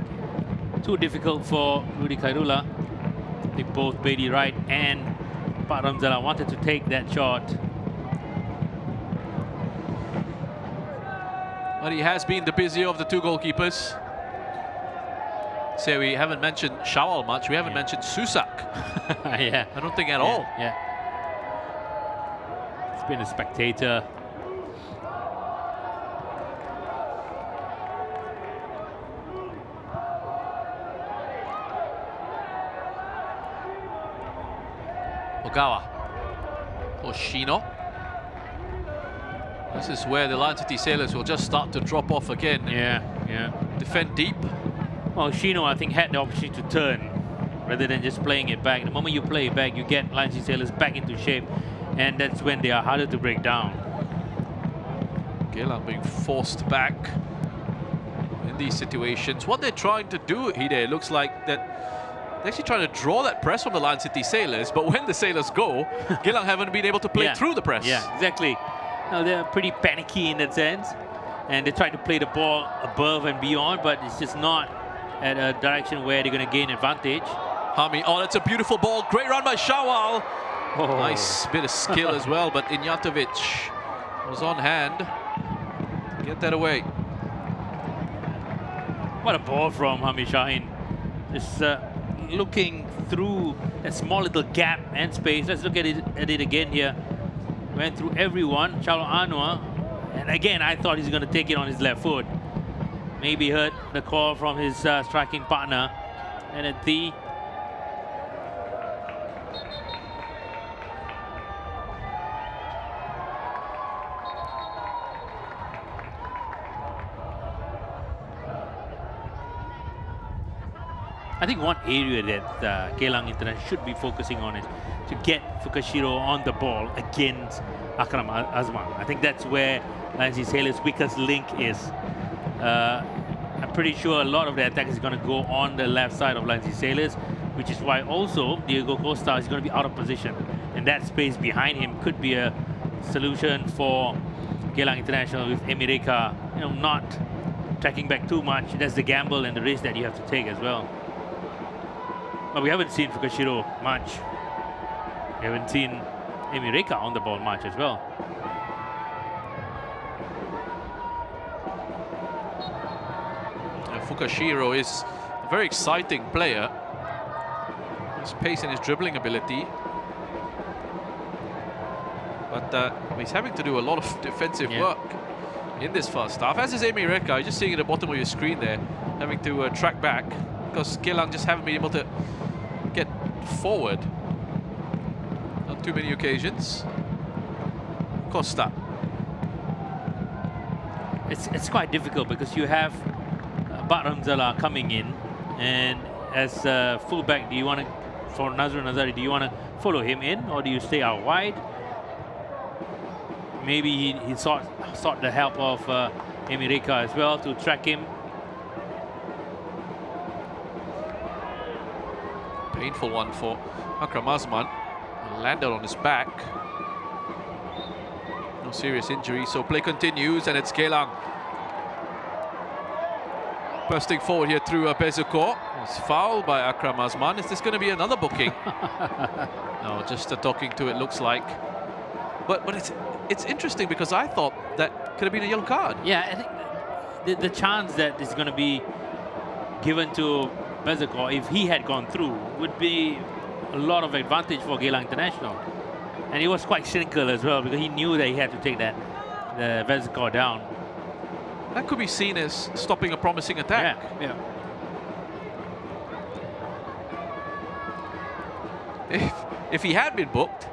[SPEAKER 5] too difficult for Rudy Kairula. I think both Bedi Wright and Pak Ramzala wanted to take that shot.
[SPEAKER 1] But he has been the busier of the two goalkeepers. So we haven't mentioned Shawal much. We haven't mentioned Susak.
[SPEAKER 5] Yeah.
[SPEAKER 1] I don't think at all.
[SPEAKER 5] Yeah. It's been a spectator.
[SPEAKER 1] Ogawa. Oshino. This is where the Lion City Sailors will just start to drop off again.
[SPEAKER 5] Yeah.
[SPEAKER 1] Defend deep.
[SPEAKER 5] Well, Shino, I think, had the opportunity to turn rather than just playing it back. The moment you play it back, you get Lion City Sailors back into shape, and that's when they are harder to break down.
[SPEAKER 1] Geylang being forced back in these situations. What they're trying to do, Hide, looks like that they're actually trying to draw that press from the Lion City Sailors, but when the Sailors go, Geylang haven't been able to play through the press.
[SPEAKER 5] Yeah, exactly. Now they're pretty panicky in that sense, and they try to play the ball above and beyond, but it's just not at a direction where they're going to gain advantage.
[SPEAKER 1] Hami, oh, that's a beautiful ball. Great run by Shawal.
[SPEAKER 5] Oh.
[SPEAKER 1] Nice bit of skill as well, but Ignjatovic was on hand. Get that away.
[SPEAKER 5] What a ball from Hami Shaheen. Just looking through that small little gap and space. Let's look at it again here. Went through everyone. Shaul Anwar. And again, I thought he's going to take it on his left foot. Maybe heard the call from his striking partner. And at the I think one area that Geylang International should be focusing on is to get Fukushiro on the ball against Akram Azman. I think that's where Lancy Sailor's weakest link is. I'm pretty sure a lot of the attack is going to go on the left side of Lancy Sailors, which is why also Diego Costa is going to be out of position. And that space behind him could be a solution for Geylang International with Emireka, not tracking back too much. That's the gamble and the risk that you have to take as well. But we haven't seen Fukushiro much. We haven't seen Emireka on the ball much as well.
[SPEAKER 1] Fukashiro is a very exciting player. His pace and his dribbling ability. But he's having to do a lot of defensive work in this first half. As is Amy Reka, you're just seeing at the bottom of your screen there, having to track back because Geylang just haven't been able to get forward on too many occasions. Costa.
[SPEAKER 5] It's quite difficult because you have Batramzala coming in, and as a fullback, do you want to, for Nazrul Nazari, do you want to follow him in or do you stay out wide? Maybe he sought the help of Amy Reka as well to track him.
[SPEAKER 1] Painful one for Akram Azman. Landed on his back. No serious injury, so play continues, and it's Geylang bursting forward here through Bezuko. It's fouled by Akram Azman. Is this going to be another booking? No, just talking to it looks like. But it's interesting because I thought that could have been a yellow card.
[SPEAKER 5] Yeah, I think the chance that is going to be given to Bezuko if he had gone through would be a lot of advantage for Geylang International. And he was quite cynical as well because he knew that he had to take the Bezuko down.
[SPEAKER 1] That could be seen as stopping a promising attack.
[SPEAKER 5] Yeah.
[SPEAKER 1] If he had been booked,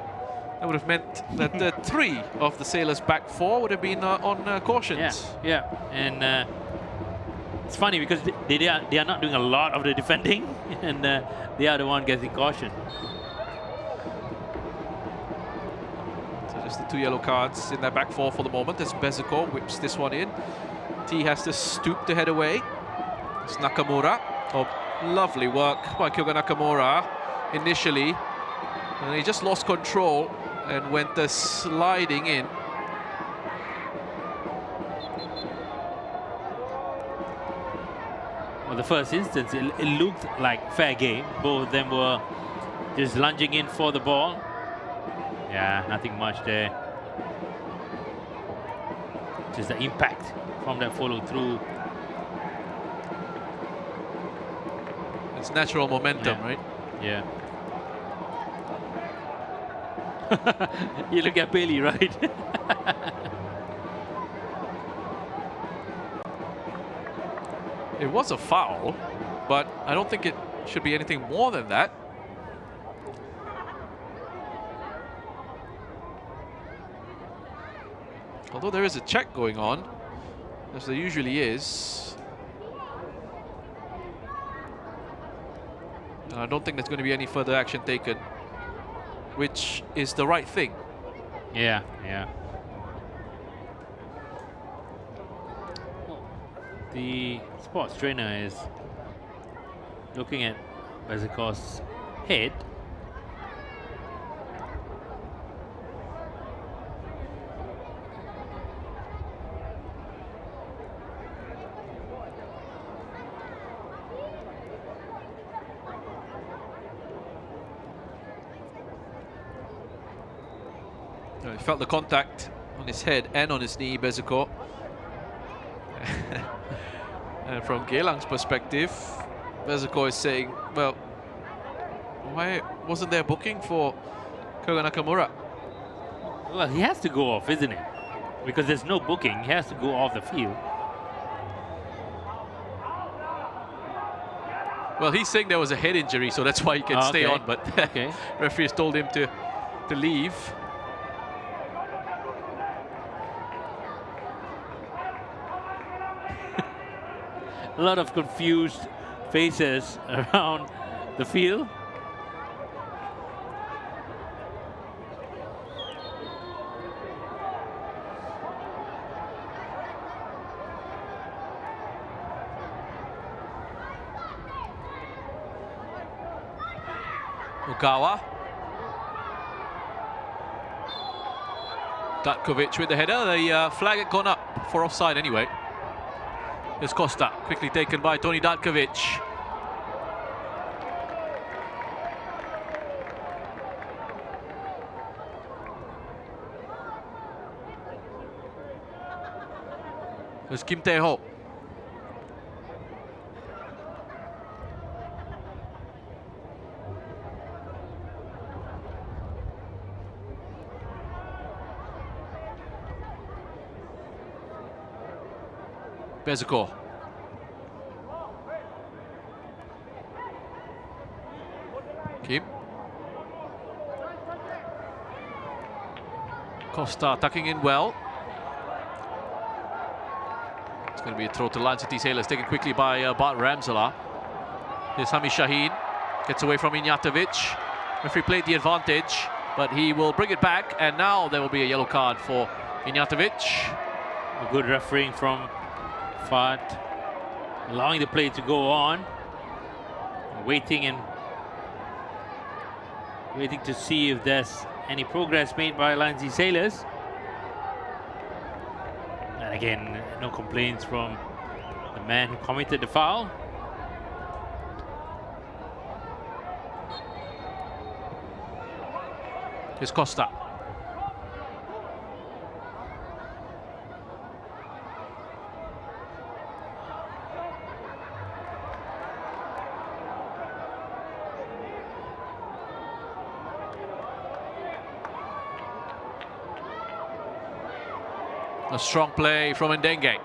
[SPEAKER 1] that would have meant that the 3 of the Sailors' back 4 would have been on cautions.
[SPEAKER 5] Yeah. And it's funny because they are not doing a lot of the defending, and they are the one getting caution.
[SPEAKER 1] So just the 2 yellow cards in that back 4 for the moment as Bezuko whips this one in. T has to stoop to head away. It's Nakamura. Oh, lovely work by Kyoga Nakamura initially. And he just lost control and went sliding in.
[SPEAKER 5] Well, the first instance, it looked like fair game. Both of them were just lunging in for the ball. Yeah, nothing much there. Just the impact from that follow through.
[SPEAKER 1] It's natural momentum, right?
[SPEAKER 5] Yeah. You look at Bailey, right?
[SPEAKER 1] It was a foul, but I don't think it should be anything more than that. Although there is a check going on, as there usually is. And I don't think there's going to be any further action taken, which is the right thing.
[SPEAKER 5] Yeah. The sports trainer is looking at Bezuko's head.
[SPEAKER 1] He felt the contact on his head and on his knee, Bezuko. And from Geylang's perspective, Bezuko is saying, well, why wasn't there booking for Kyoga Nakamura?
[SPEAKER 5] Well, he has to go off, isn't it? Because there's no booking, he has to go off the field.
[SPEAKER 1] Well, he's saying there was a head injury, so that's why he can stay on, but referee has told him to leave.
[SPEAKER 5] A lot of confused faces around the field.
[SPEAKER 1] Ogawa. Datkovic with the header. The flag had gone up for offside anyway. Here's Costa, quickly taken by Tony Datkovic. There's Kim Tae-ho. Bezuko. Kim. Costa tucking in well. It's going to be a throw to Lion City Sailors, taken quickly by Bart Ramsala. Here's Hami Shaheen. Gets away from Ignjatovic. Referee played the advantage, but he will bring it back, and now there will be a yellow card for Ignjatovic.
[SPEAKER 5] A good refereeing from Fad, allowing the play to go on. Waiting to see if there's any progress made by Lion City Sailors. And again, no complaints from the man who committed the foul.
[SPEAKER 1] Here's Costa. A strong play from Ndenge.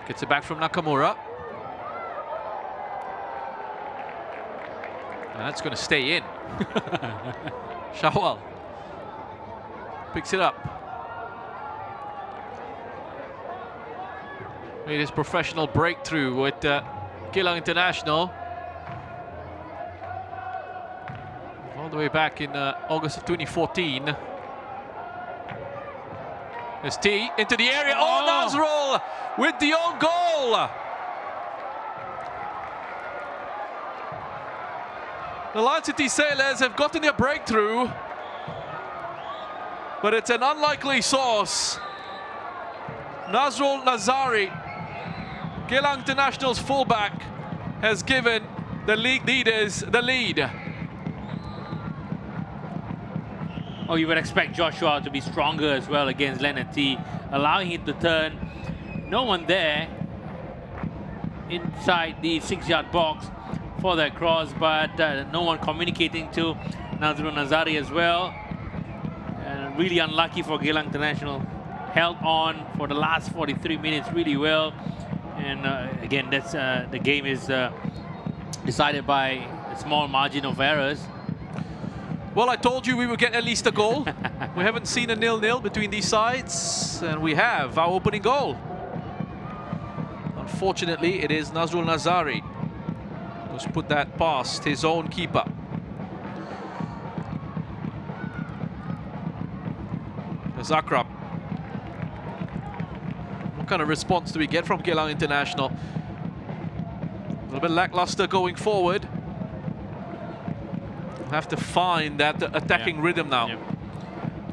[SPEAKER 1] Gets it back from Nakamura. And that's going to stay in. Shawal picks it up. Made his professional breakthrough with Geylang International. All the way back in August of 2014. There's T into the area. Oh, Nazrul with the own goal. The Lion City Sailors have gotten their breakthrough, but it's an unlikely source. Nazrul Nazari, Geylang International's fullback, has given the league leaders the lead.
[SPEAKER 5] Oh, you would expect Joshua to be stronger as well against Leonard T, allowing him to turn. No one there inside the 6-yard box for that cross, but no one communicating to Nazrul Nazari as well. And really unlucky for Geylang International. Held on for the last 43 minutes really well. And again, that's the game is decided by a small margin of errors.
[SPEAKER 1] Well, I told you we would get at least a goal. We haven't seen a 0-0 between these sides, and we have our opening goal. Unfortunately, it is Nazrul Nazari who's put that past his own keeper. Zakrab. What kind of response do we get from Geylang International? A little bit lackluster going forward. Have to find that attacking rhythm now.
[SPEAKER 5] Yeah.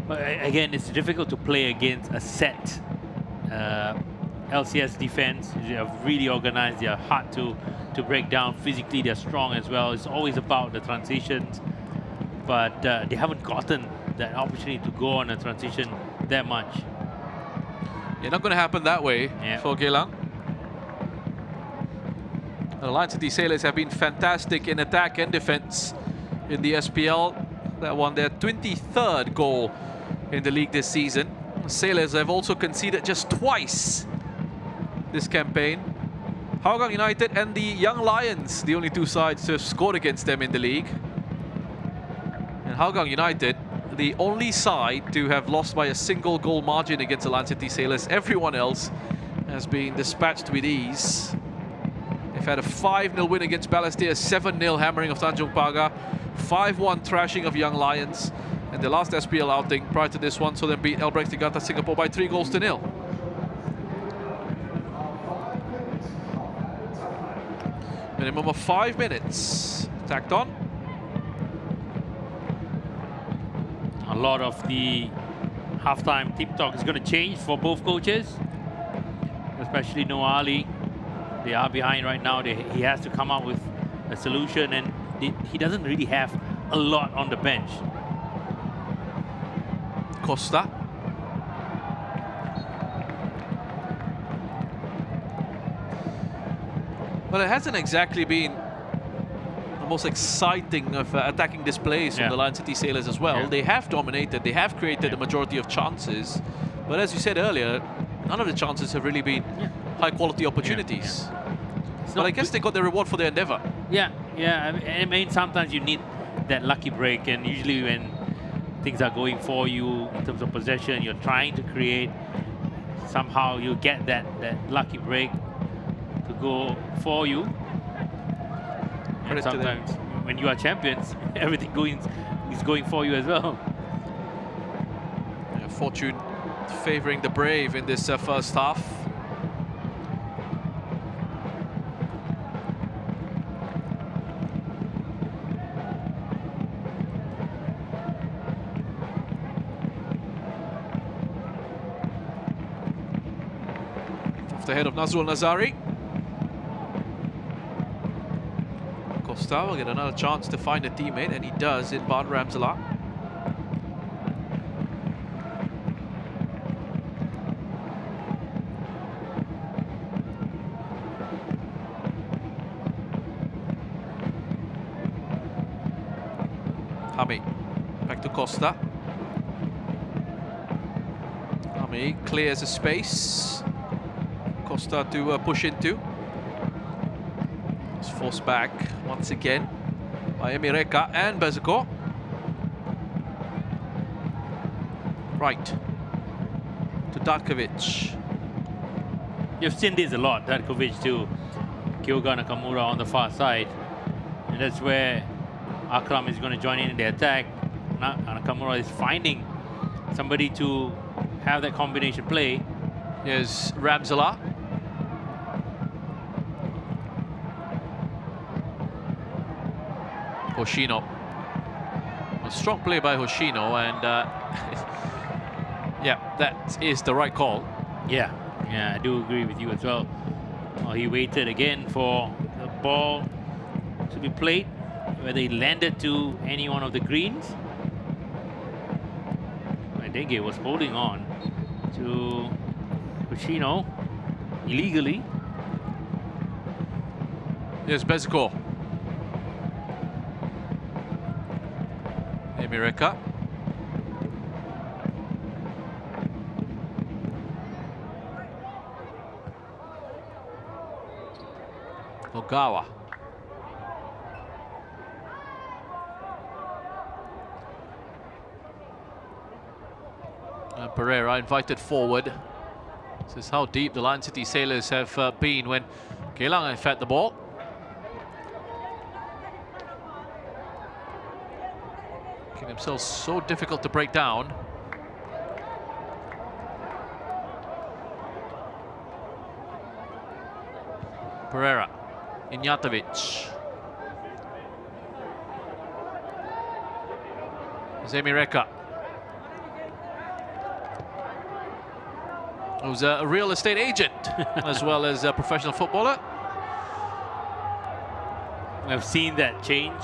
[SPEAKER 5] But again, it's difficult to play against a set LCS defense. They are really organized. They are hard to break down. Physically, they're strong as well. It's always about the transitions, but they haven't gotten that opportunity to go on a transition that much.
[SPEAKER 1] You're not going to happen that way for Geylang. The Lion City Sailors have been fantastic in attack and defense in the SPL. That won their 23rd goal in the league this season. The Sailors have also conceded just twice this campaign. Hougang United and the Young Lions, the only two sides to have scored against them in the league. And Hougang United, the only side to have lost by a single goal margin against the Lion City Sailors. Everyone else has been dispatched with ease. They've had a 5-0 win against Balestier, a 7-0 hammering of Tanjung Pagar, 5-1 thrashing of Young Lions, and the last SPL outing prior to this one saw them beat Albrecht Tegata Singapore by 3-0. Minimum of 5 minutes tacked on.
[SPEAKER 5] A lot of the halftime team talk is going to change for both coaches, especially Noah Ali. They are behind right now. He has to come up with a solution, and he doesn't really have a lot on the bench.
[SPEAKER 1] Costa. Well, it hasn't exactly been the most exciting of attacking displays from the Lion City Sailors as well. They have dominated, they have created a majority of chances, But as you said earlier, none of the chances have really been high-quality opportunities. But I guess they got their reward for their endeavour.
[SPEAKER 5] Yeah. I mean, sometimes you need that lucky break, and usually when things are going for you in terms of possession, you're trying to create, somehow you get that lucky break to go for you. And sometimes when you are champions, everything is going for you as well.
[SPEAKER 1] Yeah, fortune favouring the brave in this first half. Off the head of Nazrul Nazari. Costa will get another chance to find a teammate, and he does in Bart Ramsala. Hami, back to Costa. Hami clears a space. Costa to push into. It's forced back once again by Emireka and Bezeko. Right to Darkovic.
[SPEAKER 5] You've seen this a lot, Darkovic to Kyoga Nakamura on the far side. And that's where Akram is going to join in the attack. Nakamura is finding somebody to have that combination play.
[SPEAKER 1] Here's Ramsala. Hoshino. A strong play by Hoshino, and yeah, that is the right call.
[SPEAKER 5] Yeah, I do agree with you as well. He waited again for the ball to be played, whether it landed to any one of the greens. Denge was holding on to Hoshino illegally.
[SPEAKER 1] Here's Bezeko. Emireka. Ogawa. And Pereira invited forward. This is how deep the Lion City Sailors have been when Geylang have fed the ball. Making themselves so difficult to break down. Pereira, Ignjatovic. Emireka. Who's a real estate agent as well as a professional footballer.
[SPEAKER 5] I've seen that change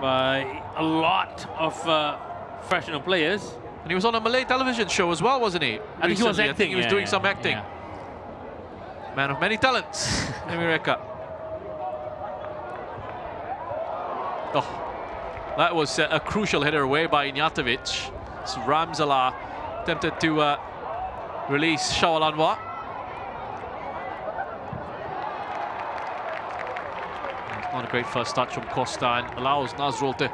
[SPEAKER 5] by a lot of professional players.
[SPEAKER 1] And he was on a Malay television show as well, wasn't he?
[SPEAKER 5] I think he was acting.
[SPEAKER 1] I think he was doing some acting.
[SPEAKER 5] Yeah.
[SPEAKER 1] Man of many talents, Emireka. Oh, that was a crucial header away by Ignjatovic. So Ramsala attempted to release Shawal Anwar. Not a great first touch from Costa, and allows Nazrul to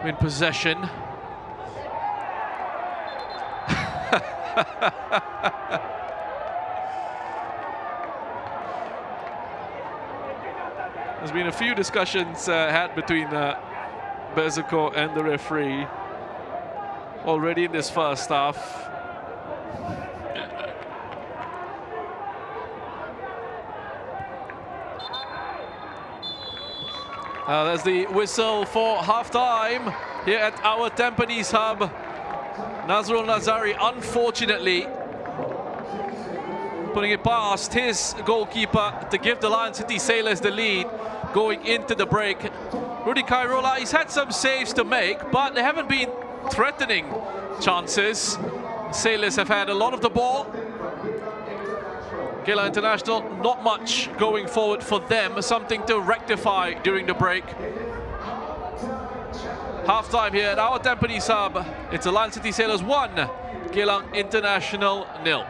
[SPEAKER 1] win possession. There's been a few discussions had between Bezeko and the referee already in this first half. There's the whistle for half-time here at our Tampines Hub. Nazrul Nazari, unfortunately, putting it past his goalkeeper to give the Lion City Sailors the lead going into the break. Rudy Kairola, he's had some saves to make, but they haven't been threatening chances. Sailors have had a lot of the ball. Geylang International, not much going forward for them. Something to rectify during the break. Half-time here at our Tampines Hub. It's the Lion City Sailors 1, Geylang International 0.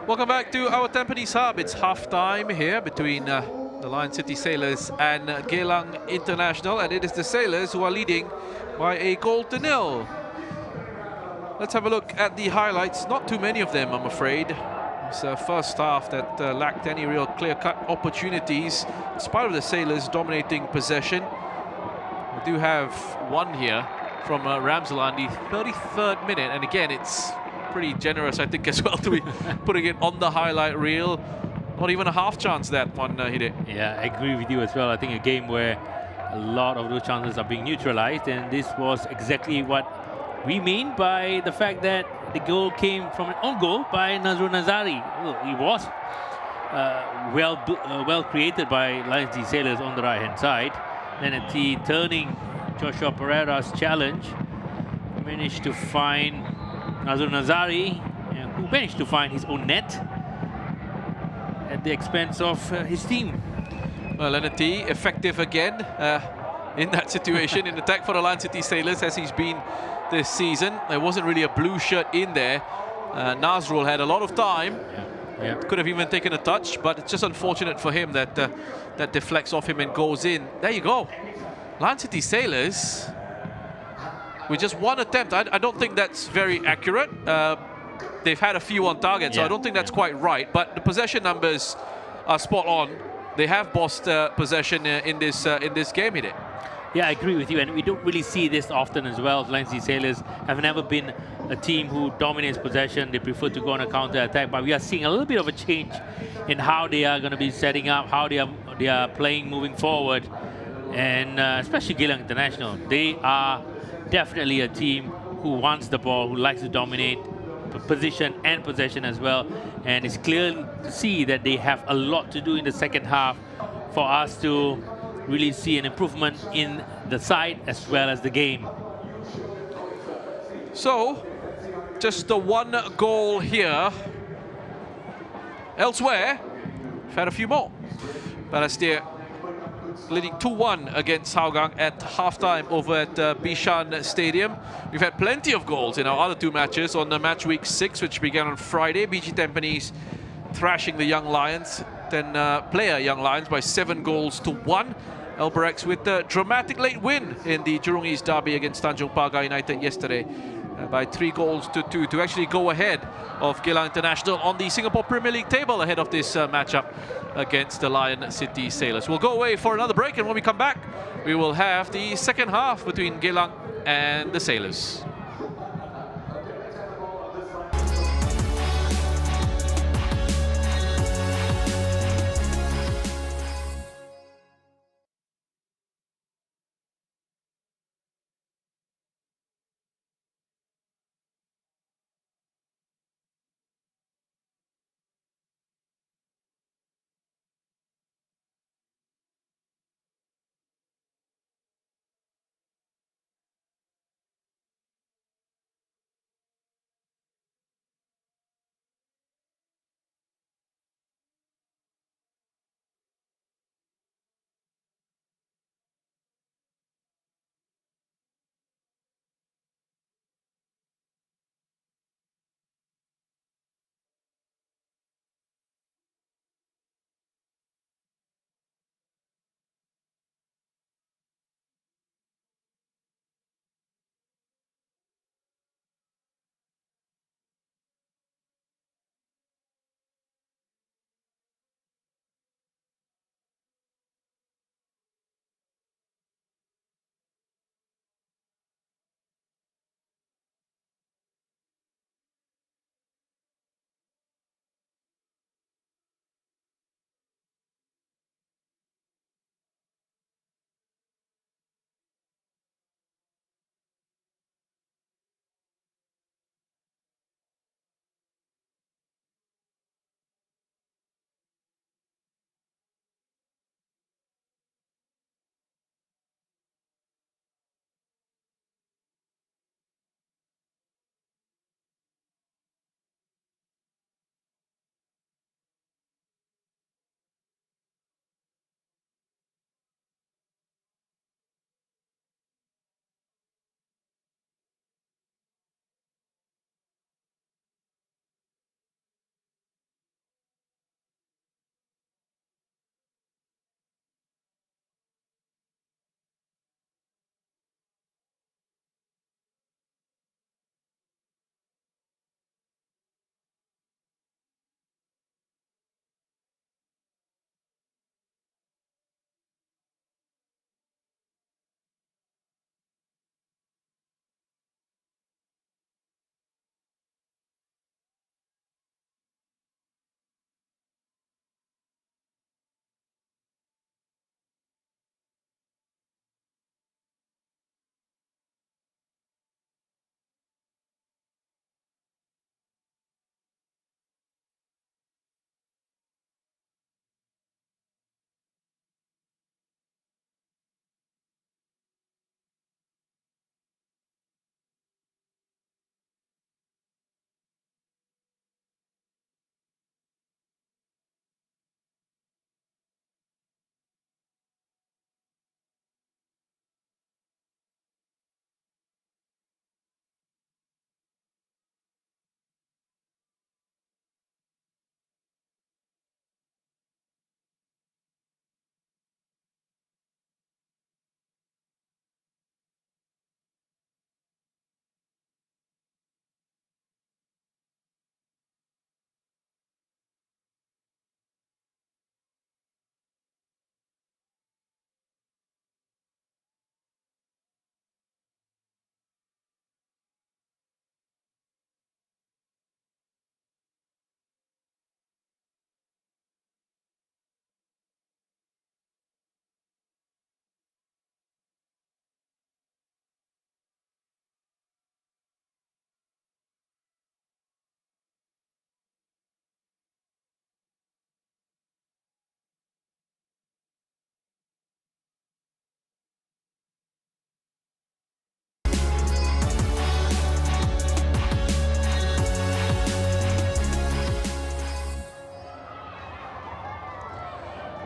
[SPEAKER 1] Welcome back to our Tampines Hub. It's half-time here between the Lion City Sailors and Geylang International, and it is the Sailors who are leading by a 1-0. Let's have a look at the highlights. Not too many of them, I'm afraid. It's a first half that lacked any real clear-cut opportunities, in spite of the Sailors dominating possession. We do have one here from Ramsel on the 33rd minute, and again, it's pretty generous, I think, as well, to be putting it on the highlight reel. Not even a half chance that one hit it.
[SPEAKER 5] Yeah, I agree with you as well. I think a game where a lot of those chances are being neutralized, and this was exactly what we mean by the fact that the goal came from an own goal by Nazrul Nazari. Well, it was well created by Lion City Sailors on the right-hand side. Lenati turning Joshua Pereira's challenge, managed to find Nazrul Nazari, who managed to find his own net at the expense of his team.
[SPEAKER 1] Well, Lenati effective again in that situation, in attack for the Lion City Sailors, as he's been this season. There wasn't really a blue shirt in there. Nazrul had a lot of time.
[SPEAKER 5] Yeah.
[SPEAKER 1] Could have even taken a touch, but it's just unfortunate for him that that deflects off him and goes in. There you go. Lion City Sailors with just one attempt. I don't think that's very accurate. They've had a few on target, so I don't think that's quite right. But the possession numbers are spot on. They have bossed possession in this game, hit it.
[SPEAKER 5] Yeah, I agree with you, and we don't really see this often as well. Lancey Sailors have never been a team who dominates possession. They prefer to go on a counter-attack, but we are seeing a little bit of a change in how they are going to be setting up, how they are playing moving forward, and especially Geylang International. They are definitely a team who wants the ball, who likes to dominate position and possession as well, and it's clear to see that they have a lot to do in the second half for us to really see an improvement in the side as well as the game.
[SPEAKER 1] So, just the one goal here. Elsewhere, we've had a few more. Balestier leading 2-1 against Hougang at halftime over at Bishan Stadium. We've had plenty of goals in our other two matches on the match week 6, which began on Friday. BG Tampines thrashing the Young Lions, then player Young Lions by 7-1. Albirex with a dramatic late win in the Jurong East derby against Tanjung Pagar United yesterday by 3-2 to actually go ahead of Geylang International on the Singapore Premier League table ahead of this matchup against the Lion City Sailors. We'll go away for another break, and when we come back, we will have the second half between Geylang and the Sailors.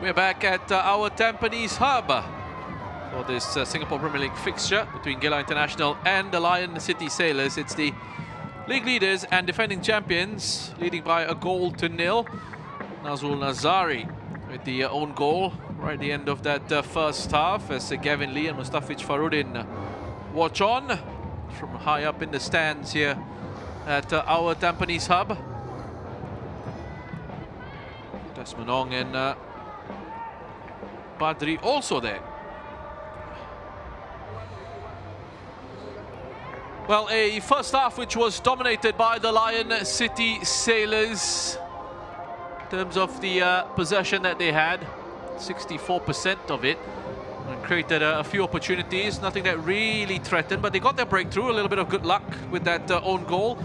[SPEAKER 1] We're back at our Tampines Hub for this Singapore Premier League fixture between Geylang International and the Lion City Sailors. It's the league leaders and defending champions, leading by a goal to nil. Nazrul Nazari with the own goal right at the end of that first half, as Gavin Lee and Mustafiz Farudin watch on from high up in the stands here at our Tampines Hub. Desmonong and Badri also there. Well, a first half which was dominated by the Lion City Sailors in terms of the possession that they had, 64% of it, and created a few opportunities, nothing that really threatened, but they got their breakthrough, a little bit of good luck with that own goal.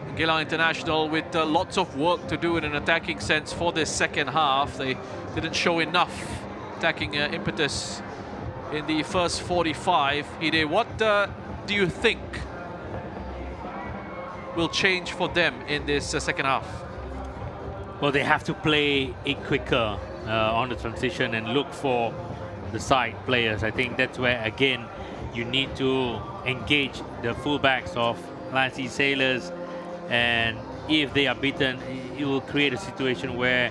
[SPEAKER 1] And Geylang International with lots of work to do in an attacking sense for this second half. They didn't show enough attacking impetus in the first 45. Hide, what do you think will change for them in this second half?
[SPEAKER 5] Well, they have to play it quicker on the transition and look for the side players. I think that's where, again, you need to engage the fullbacks of Lion City Sailors, and if they are beaten, it will create a situation where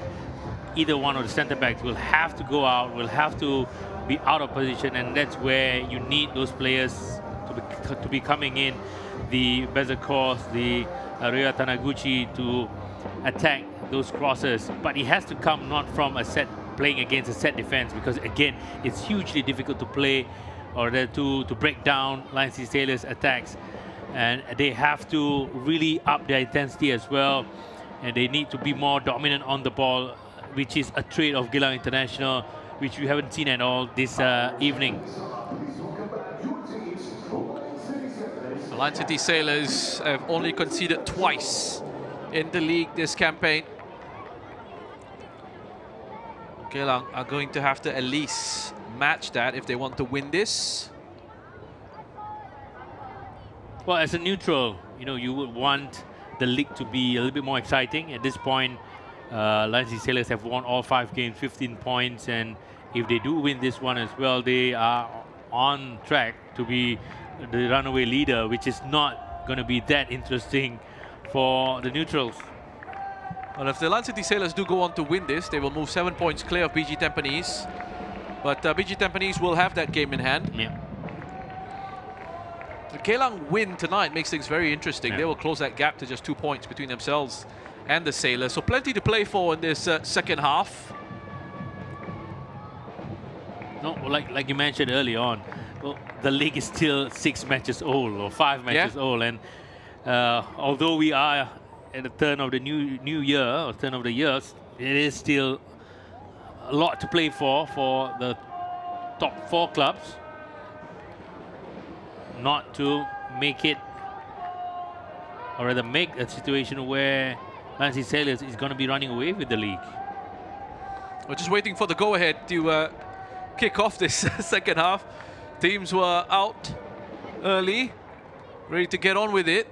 [SPEAKER 5] either one of the centre backs will have to go out, will have to be out of position, and that's where you need those players to be coming in, the Bezakos, the Ryoya Taniguchi, to attack those crosses. But it has to come not from a set, playing against a set defense, because again, it's hugely difficult to play or to break down Lion City Sailors' attacks, and they have to really up their intensity as well, and they need to be more dominant on the ball, which is a trait of Geylang International, which we haven't seen at all this evening.
[SPEAKER 1] The Lion City Sailors have only conceded twice in the league this campaign. Geylang are going to have to at least match that if they want to win this.
[SPEAKER 5] Well, as a neutral, you know, you would want the league to be a little bit more exciting. At this point, Lion City Sailors have won all 5 games, 15 points, and if they do win this one as well, they are on track to be the runaway leader, which is not going to be that interesting for the neutrals.
[SPEAKER 1] Well, if the Lion City Sailors do go on to win this, they will move 7 points clear of BG Tampines. But BG Tampines will have that game in hand.
[SPEAKER 5] Yeah.
[SPEAKER 1] The Geylang win tonight makes things very interesting.
[SPEAKER 5] Yeah.
[SPEAKER 1] They will close that gap to just 2 points between themselves and the Sailors. So plenty to play for in this second half.
[SPEAKER 5] No, like you mentioned early on, well, the league is still 6 matches old or 5 matches old, and although we are at the turn of the new year or turn of the years, it is still a lot to play for the top 4 clubs not to make it, or rather make a situation where Lion City Sailors is going to be running away with the league.
[SPEAKER 1] We're just waiting for the go-ahead to kick off this second half. Teams were out early, ready to get on with it.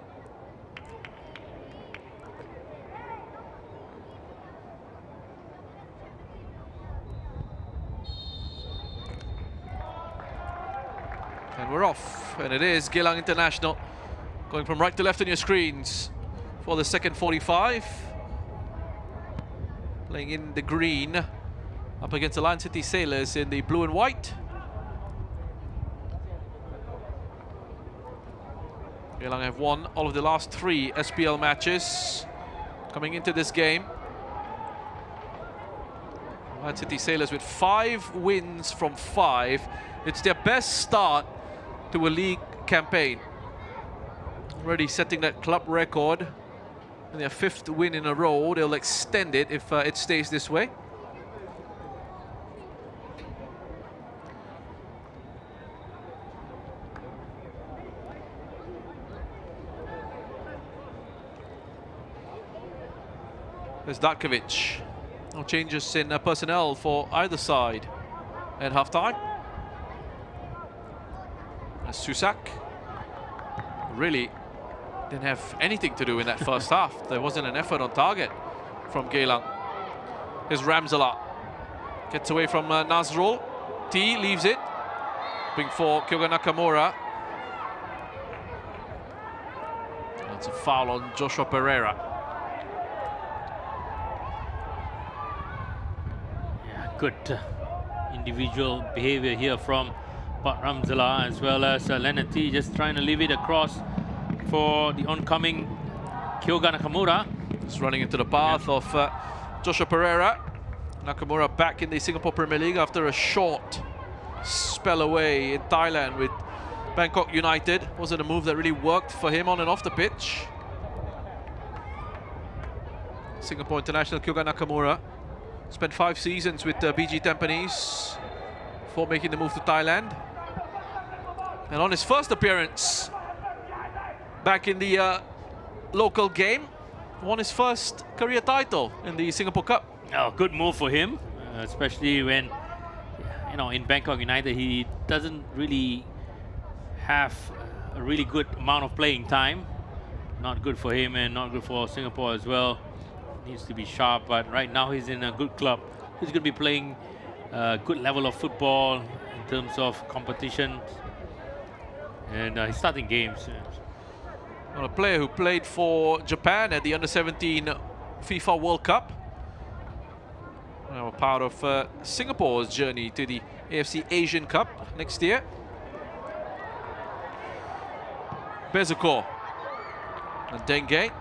[SPEAKER 1] And we're off, and it is Geylang International going from right to left on your screens for the second 45. Playing in the green, up against the Lion City Sailors in the blue and white. Geylang have won all of the last 3 SPL matches coming into this game. Lion City Sailors with 5 wins from 5. It's their best start to a league campaign. Already setting that club record. And their 5th win in a row. They'll extend it if it stays this way. There's Darkovic. No changes in personnel for either side at half-time. Susak really didn't have anything to do in that first half. There wasn't an effort on target from Geylang. Here's Ramzala. Gets away from Nazrul. T leaves it. Bring for Kyoga Nakamura. That's a foul on Joshua Pereira.
[SPEAKER 5] Yeah, good individual behavior here from Pat Ramzala as well as Leonard T, just trying to leave it across for the oncoming Kyoga Nakamura.
[SPEAKER 1] Just running into the path of Joshua Pereira. Nakamura back in the Singapore Premier League after a short spell away in Thailand with Bangkok United. Wasn't a move that really worked for him on and off the pitch. Singapore international Kyoga Nakamura spent 5 seasons with BG Tampines before making the move to Thailand. And on his first appearance back in the local game, won his first career title in the Singapore Cup.
[SPEAKER 5] Oh, good move for him, especially when, you know, in Bangkok United he doesn't really have a really good amount of playing time. Not good for him and not good for Singapore as well. Needs to be sharp, but right now he's in a good club. He's going to be playing a good level of football in terms of competition, and he's starting games.
[SPEAKER 1] Well, a player who played for Japan at the Under-17 FIFA World Cup. Now a part of Singapore's journey to the AFC Asian Cup next year. Bezakor and Denge.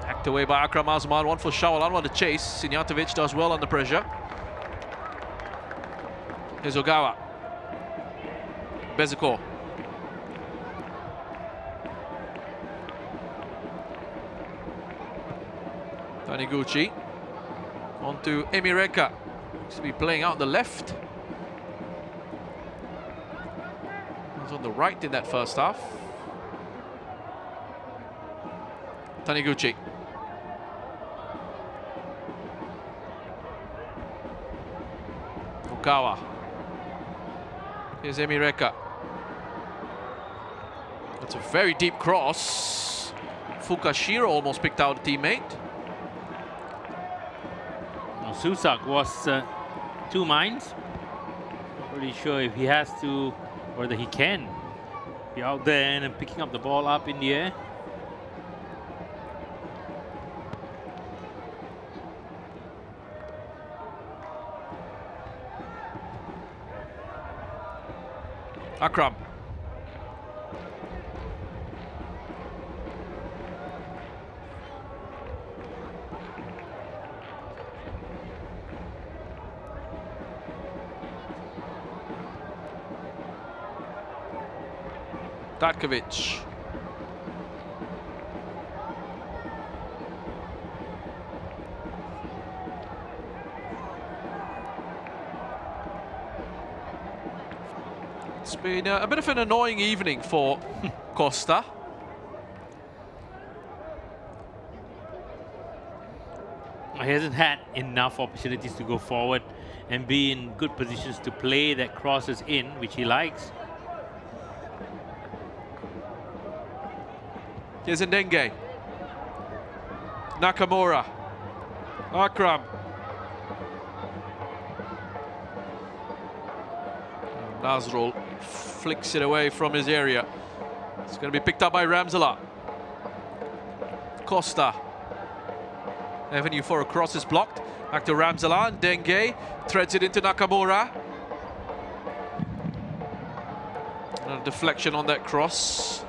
[SPEAKER 1] Hacked away by Akram Azman. One for Shawal Anwar to chase. Sinyatovic does well under pressure. Here's Ogawa. Bezakor. Taniguchi. On to Emireka. Looks to be playing out the left. Was on the right in that first half. Taniguchi. Ogawa. Here's Emireka. That's a very deep cross. Fukashiro almost picked out a teammate.
[SPEAKER 5] Susak was 2 minds. Not really sure if he has to, whether he can be out there and picking up the ball up in the air.
[SPEAKER 1] Akram. Datkovic. It's been a bit of an annoying evening for Costa.
[SPEAKER 5] He hasn't had enough opportunities to go forward and be in good positions to play that crosses in, which he likes.
[SPEAKER 1] Here's Ndenge. Nakamura. Akram. Nazrul flicks it away from his area. It's going to be picked up by Ramzala. Costa. Avenue for a cross is blocked. Back to Ramzala, and Denge threads it into Nakamura. And a deflection on that cross.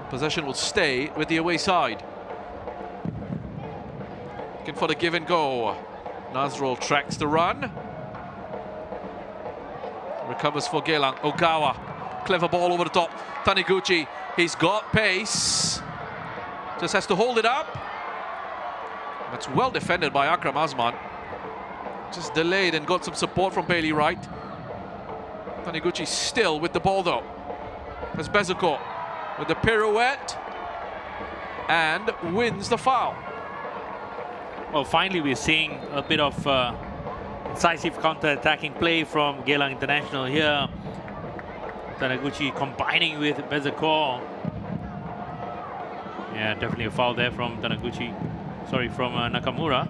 [SPEAKER 1] Possession will stay with the away side. Looking for the give and go. Nazrul tracks the run. Recovers for Geylang. Ogawa. Clever ball over the top. Taniguchi. He's got pace. Just has to hold it up. That's well defended by Akram Azman. Just delayed and got some support from Bailey Wright. Taniguchi still with the ball though. There's Bezakor with the pirouette and wins the foul.
[SPEAKER 5] Well, finally we're seeing a bit of incisive counter-attacking play from Geylang International here. Taniguchi combining with Bezakor. Yeah, definitely a foul there from Taniguchi. Sorry, from Nakamura.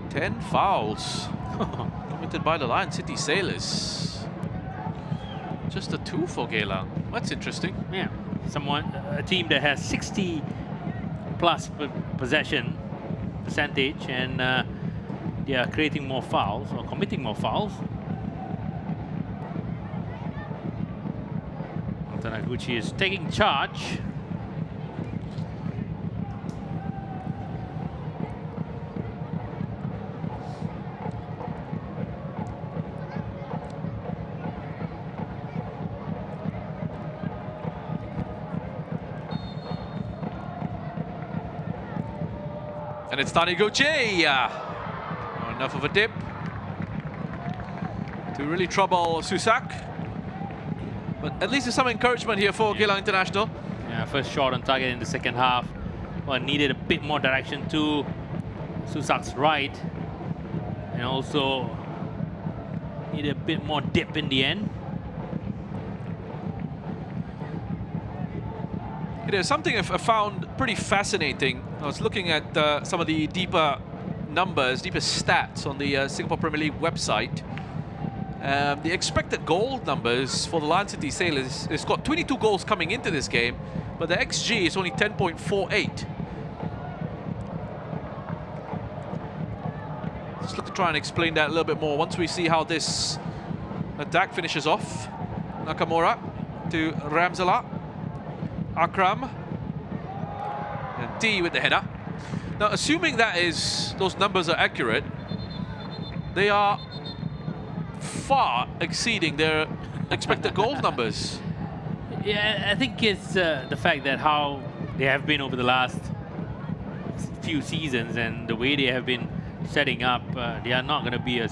[SPEAKER 1] Ten fouls committed by the Lion City Sailors. Just a 2 for Geylang. That's interesting.
[SPEAKER 5] Yeah, a team that has 60 plus possession percentage, and they are creating more fouls or committing more fouls. Taniguchi is taking charge.
[SPEAKER 1] And it's Taniguchi. Enough of a dip to really trouble Susak. But at least there's some encouragement here for Geylang International.
[SPEAKER 5] Yeah, first shot on target in the second half. Well, needed a bit more direction to Susak's right. And also needed a bit more dip in the end.
[SPEAKER 1] There's something I found pretty fascinating. I was looking at some of the deeper numbers, deeper stats on the Singapore Premier League website. The expected goal numbers for the Lion City Sailors, it's got 22 goals coming into this game, but the XG is only 10.48. Let's look to try and explain that a little bit more once we see how this attack finishes off. Nakamura to Ramzala. Akram. And D with the header. Now, assuming those numbers are accurate, they are far exceeding their expected goal numbers.
[SPEAKER 5] Yeah, I think it's the fact that how they have been over the last few seasons and the way they have been setting up. They are not going to be a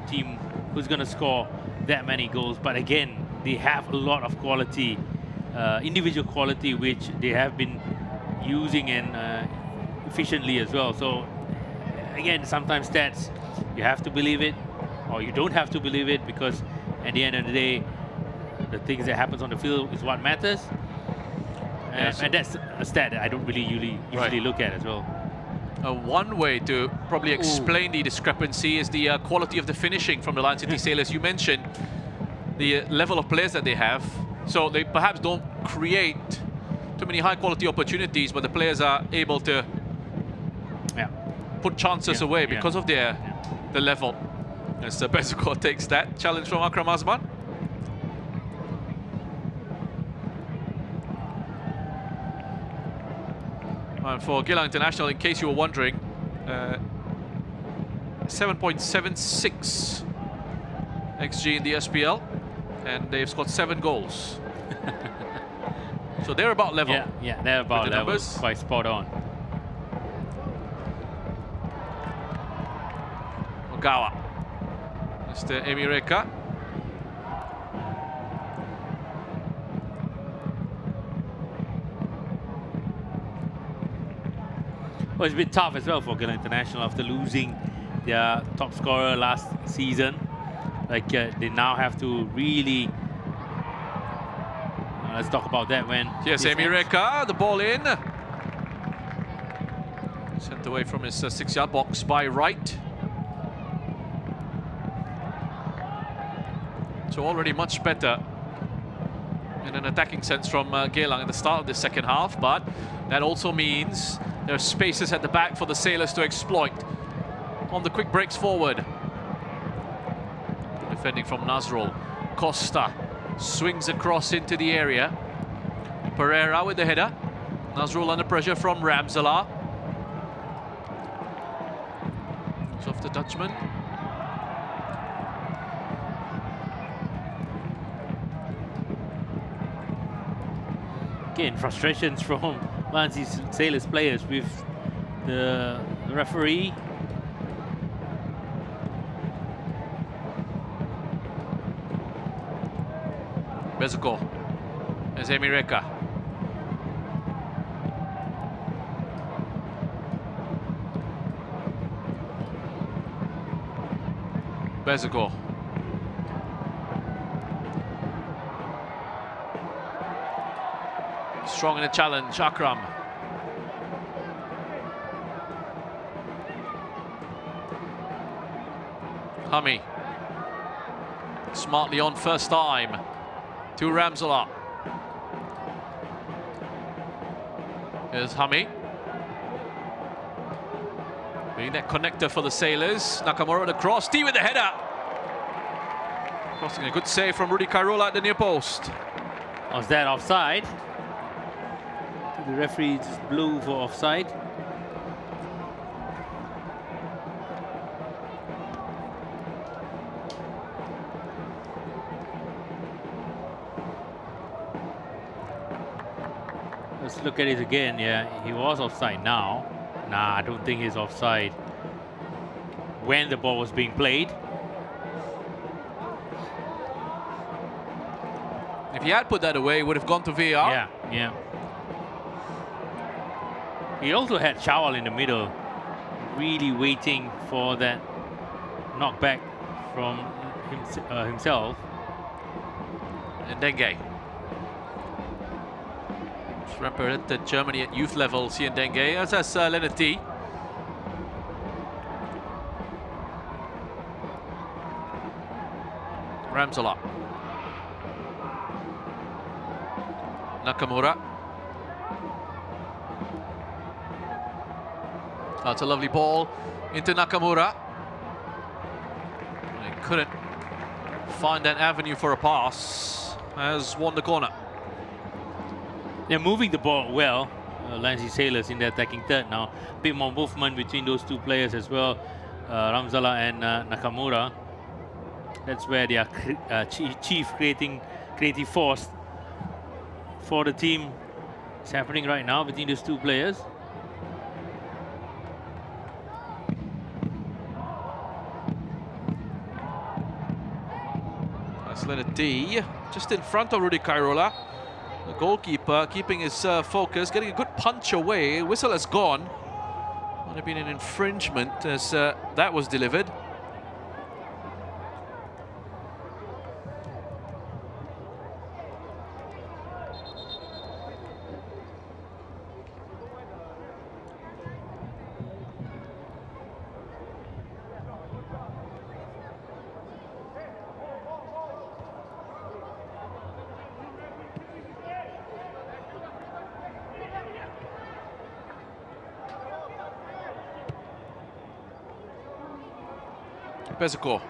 [SPEAKER 5] team who's going to score that many goals. But again, they have a lot of quality, individual quality, which they have been using and efficiently as well. So again, sometimes stats, you have to believe it or you don't have to believe it, because at the end of the day, the things that happens on the field is what matters. And that's a stat that I don't really usually look at as well.
[SPEAKER 1] One way to probably explain the discrepancy is the quality of the finishing from the Lion City Sailors. You mentioned the level of players that they have. So they perhaps don't create too many high-quality opportunities, but the players are able to put chances away because of the level. As Bezakor takes that challenge from Akram Azman. And for Geylang International, in case you were wondering, 7.76 XG in the SPL, and they've scored 7 goals. So they're about level.
[SPEAKER 5] Yeah, they're about level.
[SPEAKER 1] Numbers.
[SPEAKER 5] Quite spot on.
[SPEAKER 1] Ogawa. Mr. Emireka.
[SPEAKER 5] Well, it's a bit tough as well for Geylang International after losing their top scorer last season. Like they now have to really. Let's talk about that when.
[SPEAKER 1] Yes, Emireka, the ball in. Sent away from his 6-yard box by Wright. So already much better in an attacking sense from Geylang at the start of the second half, but that also means there are spaces at the back for the Sailors to exploit on the quick breaks forward. Defending from Nazrul. Costa swings across into the area. Pereira with the header. Nazrul under pressure from Ramzala. It's off the Dutchman.
[SPEAKER 5] Again, frustrations from Lion City Sailors players with the referee.
[SPEAKER 1] Bezakor as Emireka. Bezeco. Strong in a challenge, Akram. Hami. Smartly on first time. To Ramsala. Here's Hami. Being that connector for the Sailors. Nakamura with the cross. D with the header. Crossing a good save from Rudy Kairola at the near post.
[SPEAKER 5] Was that offside? The referee just blew for offside. Let's look at it again. Yeah, he was offside now. Nah, I don't think he's offside when the ball was being played.
[SPEAKER 1] If he had put that away, he would have gone to VAR.
[SPEAKER 5] Yeah, yeah. He also had Chawal in the middle, really waiting for that knockback from himself.
[SPEAKER 1] And Dengue. Represented Germany at youth level, Sian Dengue, as has Leonard D. Ramsala. Nakamura. That's a lovely ball into Nakamura. He couldn't find that avenue for a pass. Has won the corner.
[SPEAKER 5] They're moving the ball well. Lansing Sailors in the attacking third now. A bit more movement between those two players as well, Ramsala and Nakamura. That's where they are chief creative force for the team. It's happening right now between those two players.
[SPEAKER 1] That's Leonard D, just in front of Rudy Kairola. The goalkeeper keeping his focus, getting a good punch away. Whistle has gone. Might have been an infringement as that was delivered. Bezeco.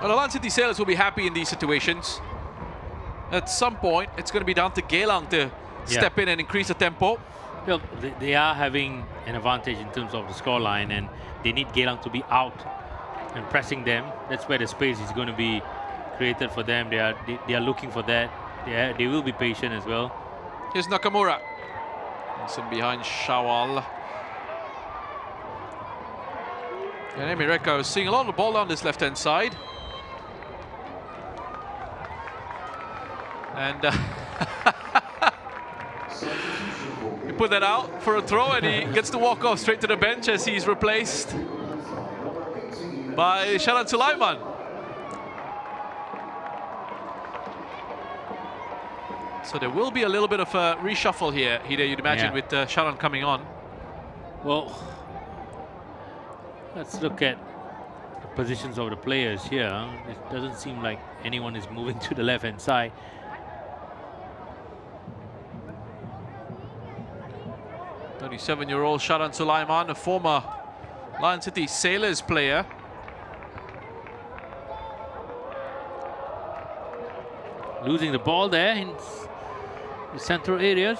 [SPEAKER 1] Well, the Land City Sailors will be happy in these situations. At some point, it's going to be down to Geylang to step in and increase the tempo.
[SPEAKER 5] Look, they are having an advantage in terms of the scoreline, and they need Geylang to be out and pressing them. That's where the space is going to be created for them. They are looking for that. They will be patient as well.
[SPEAKER 1] Here's Nakamura. Some behind Chawal. And Emireko is seeing a lot of the ball down this left-hand side. And he put that out for a throw, and he gets to walk off straight to the bench as he's replaced by Sharan Sulaiman. So there will be a little bit of a reshuffle here, Hide, you'd imagine, with Sharan coming on.
[SPEAKER 5] Well, let's look at the positions of the players here. It doesn't seem like anyone is moving to the left-hand side.
[SPEAKER 1] Seven-year-old Sharan Sulaiman, a former Lion City Sailors player.
[SPEAKER 5] losing the ball there in the central areas.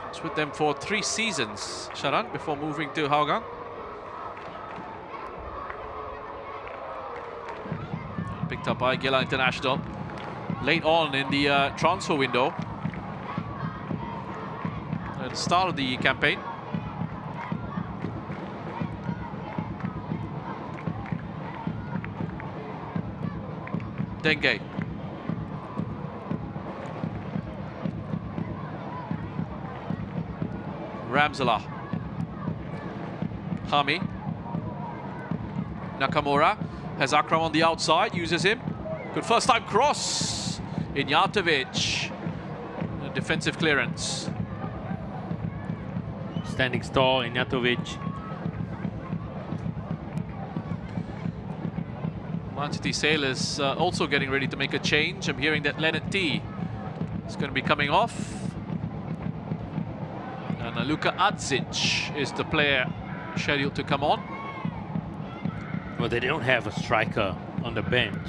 [SPEAKER 1] It's with them for 3 seasons, Sharan, before moving to Hougang. Picked up by Geylang International late on in the transfer window at the start of the campaign. Denge. Ramzala. Hami. Nakamura has Akram on the outside, uses him. Good first time cross. Ignjatovic. A defensive clearance.
[SPEAKER 5] Standing tall, Ignjatovic.
[SPEAKER 1] Man City Sailors also getting ready to make a change. I'm hearing that Leonard T is going to be coming off. And Luka Adzic is the player scheduled to come on.
[SPEAKER 5] Well, they don't have a striker on the bench.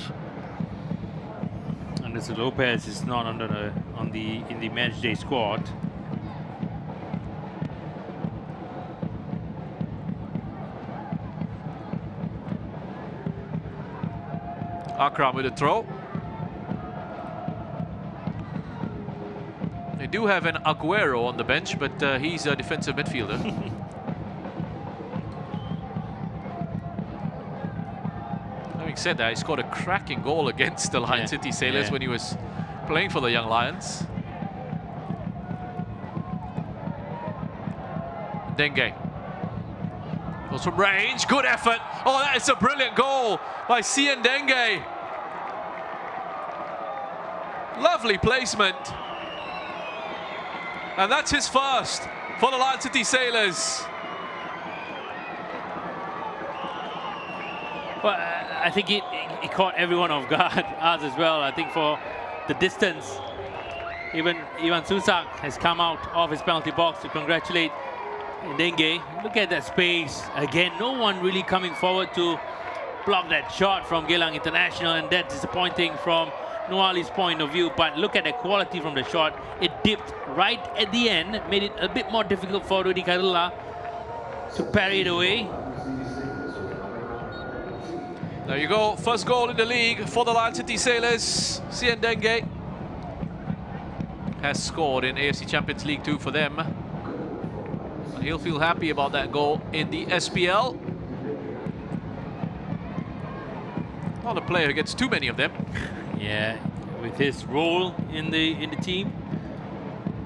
[SPEAKER 5] And Mr. Lopez is not in the match day squad.
[SPEAKER 1] Akram with a throw. They do have an Aguero on the bench, but he's a defensive midfielder. Having said that, he scored a cracking goal against the Lion City Sailors when he was playing for the Young Lions. Denge. Goes from range, good effort. Oh, that is a brilliant goal by Cian Denge. Lovely placement. And that's his first for the Lion City Sailors.
[SPEAKER 5] Well, I think it caught everyone off guard, us as well. I think for the distance, even Ivan Susak has come out of his penalty box to congratulate Denge. Look at that space. Again, no one really coming forward to block that shot from Geylang International, and that's disappointing from Noali's point of view. But look at the quality from the shot. It dipped right at the end, made it a bit more difficult for Rudy Karula to parry it away.
[SPEAKER 1] There you go, first goal in the league for the Lion City Sailors. Cian Denge has scored in AFC Champions League 2 for them. And he'll feel happy about that goal in the SPL. Not a player who gets too many of them.
[SPEAKER 5] Yeah, with his role in the team,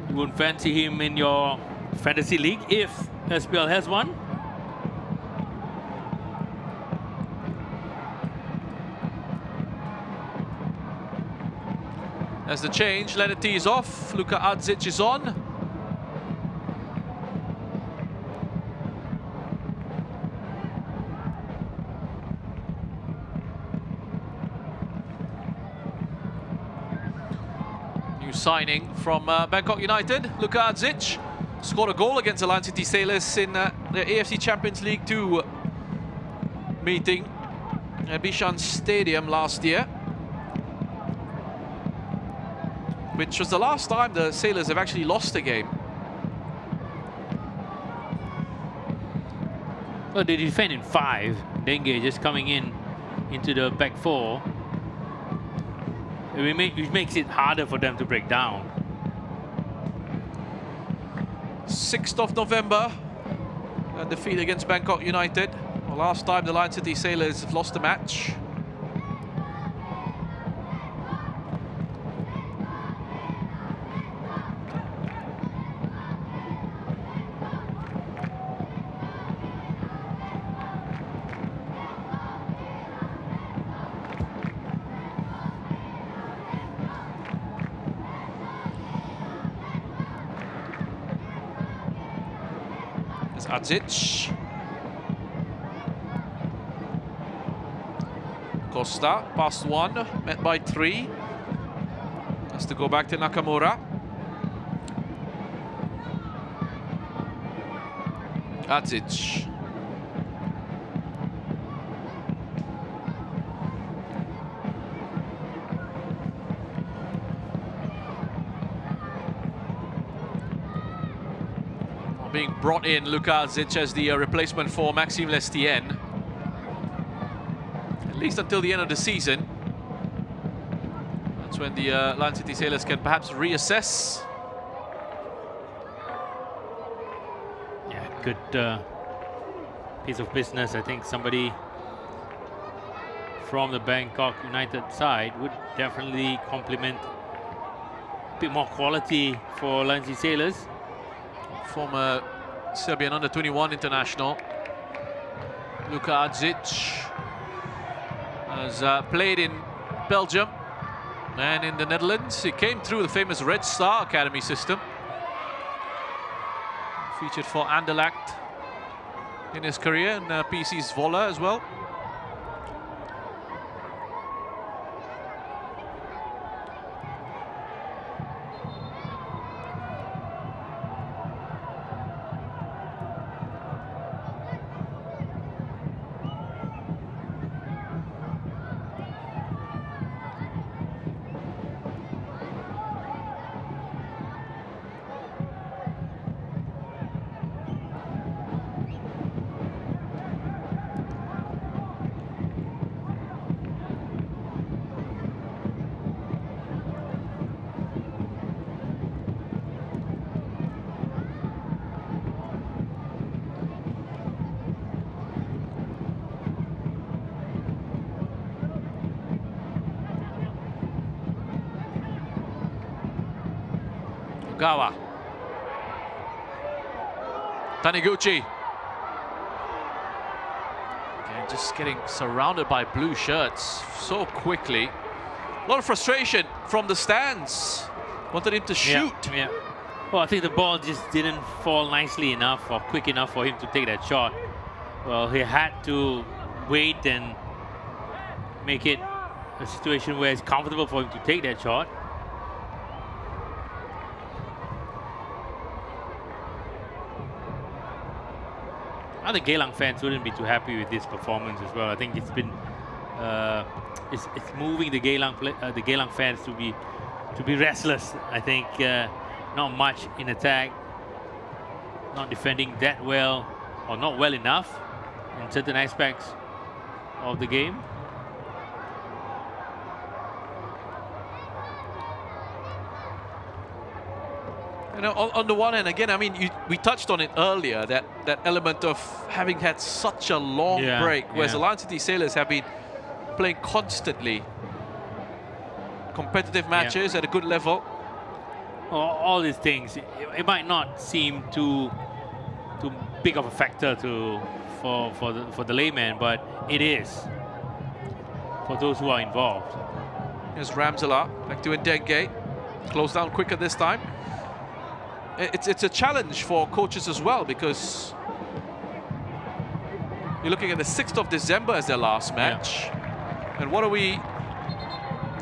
[SPEAKER 5] you wouldn't fancy him in your fantasy league if SPL has one.
[SPEAKER 1] As the change, Leonard T is off, Luka Adzic is on. New signing from Bangkok United, Luka Adzic. Scored a goal against the Lion City Sailors in the AFC Champions League 2 meeting at Bishan Stadium last year, which was the last time the Sailors have actually lost a game.
[SPEAKER 5] Well, they defend in 5. Denge just coming into the back 4. Which makes it harder for them to break down.
[SPEAKER 1] 6th of November, a defeat against Bangkok United. The last time the Lion City Sailors have lost a match. Adzic. Costa, past 1, met by 3. Has to go back to Nakamura. Adzic. being brought in, Lukazic, as the replacement for Maxime Lestienne. At least until the end of the season. That's when the Lion City Sailors can perhaps reassess.
[SPEAKER 5] Yeah, good piece of business. I think somebody from the Bangkok United side would definitely complement a bit more quality for Lion City Sailors.
[SPEAKER 1] Former Serbian under-21 international Lukazic has played in Belgium and in the Netherlands. He came through the famous Red Star Academy system. Featured for Anderlecht in his career, and PC Zwolle as well. Gawa. Taniguchi. Again, just getting surrounded by blue shirts so quickly. A lot of frustration from the stands. Wanted him to shoot.
[SPEAKER 5] Yeah. Well, I think the ball just didn't fall nicely enough or quick enough for him to take that shot. Well, he had to wait and make it a situation where it's comfortable for him to take that shot. I think Geylang fans wouldn't be too happy with this performance as well. I think it's been it's moving the Geylang fans to be restless. I think not much in attack, not defending that well or not well enough in certain aspects of the game.
[SPEAKER 1] You know, on the one hand, again, I mean, we touched on it earlier, that element of having had such a long break, whereas the Lion City Sailors have been playing constantly competitive matches at a good level.
[SPEAKER 5] All these things, it might not seem too big of a factor for the layman, but it is for those who are involved.
[SPEAKER 1] Here's Ramsala back to Ndenge, close down quicker this time. It's a challenge for coaches as well, because you're looking at the 6th of December as their last match. And what are we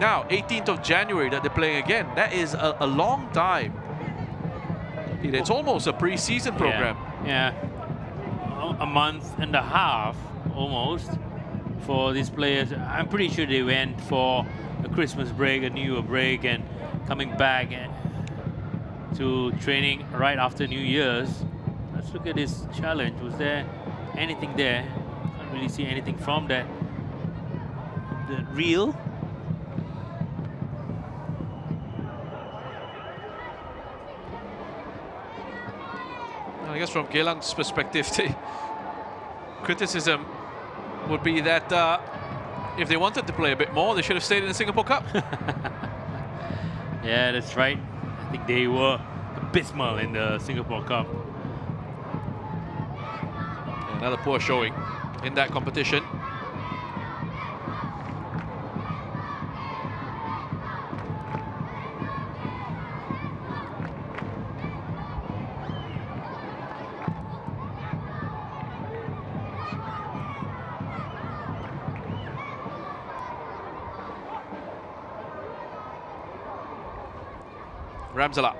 [SPEAKER 1] now? 18th of January that they're playing again. That is a long time. It's almost a pre-season program.
[SPEAKER 5] Yeah, a month and a half almost for these players. I'm pretty sure they went for a Christmas break, a New Year break, and coming back to training right after New Year's. Let's look at this challenge. Was there anything there? Can't really see anything from that. The reel.
[SPEAKER 1] I guess from Geylang's perspective, the criticism would be that if they wanted to play a bit more, they should have stayed in the Singapore Cup.
[SPEAKER 5] Yeah, that's right. I think they were abysmal in the Singapore Cup.
[SPEAKER 1] Another poor showing in that competition. Ramsala.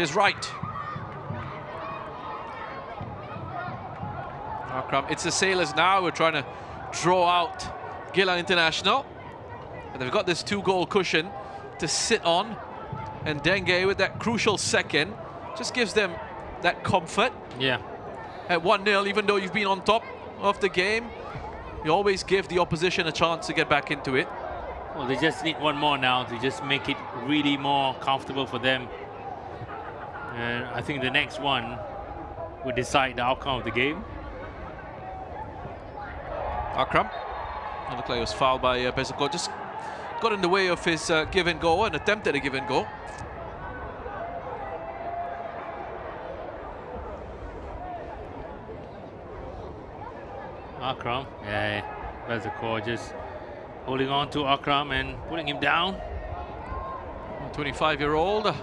[SPEAKER 1] his right. Akram, it's the Sailors now who are trying to draw out Geylang International. And they've got this 2-goal cushion to sit on. And Dengue with that crucial second just gives them that comfort.
[SPEAKER 5] Yeah.
[SPEAKER 1] At 1-0, even though you've been on top of the game, you always give the opposition a chance to get back into it.
[SPEAKER 5] Well, they just need one more now to just make it really more comfortable for them. And I think the next one will decide the outcome of the game.
[SPEAKER 1] Akram, it looked like he was fouled by Bezako. Just got in the way of his give and go, and attempted a give and go.
[SPEAKER 5] Akram, yeah, Bezako just holding on to Akram and putting him down.
[SPEAKER 1] 25-year-old,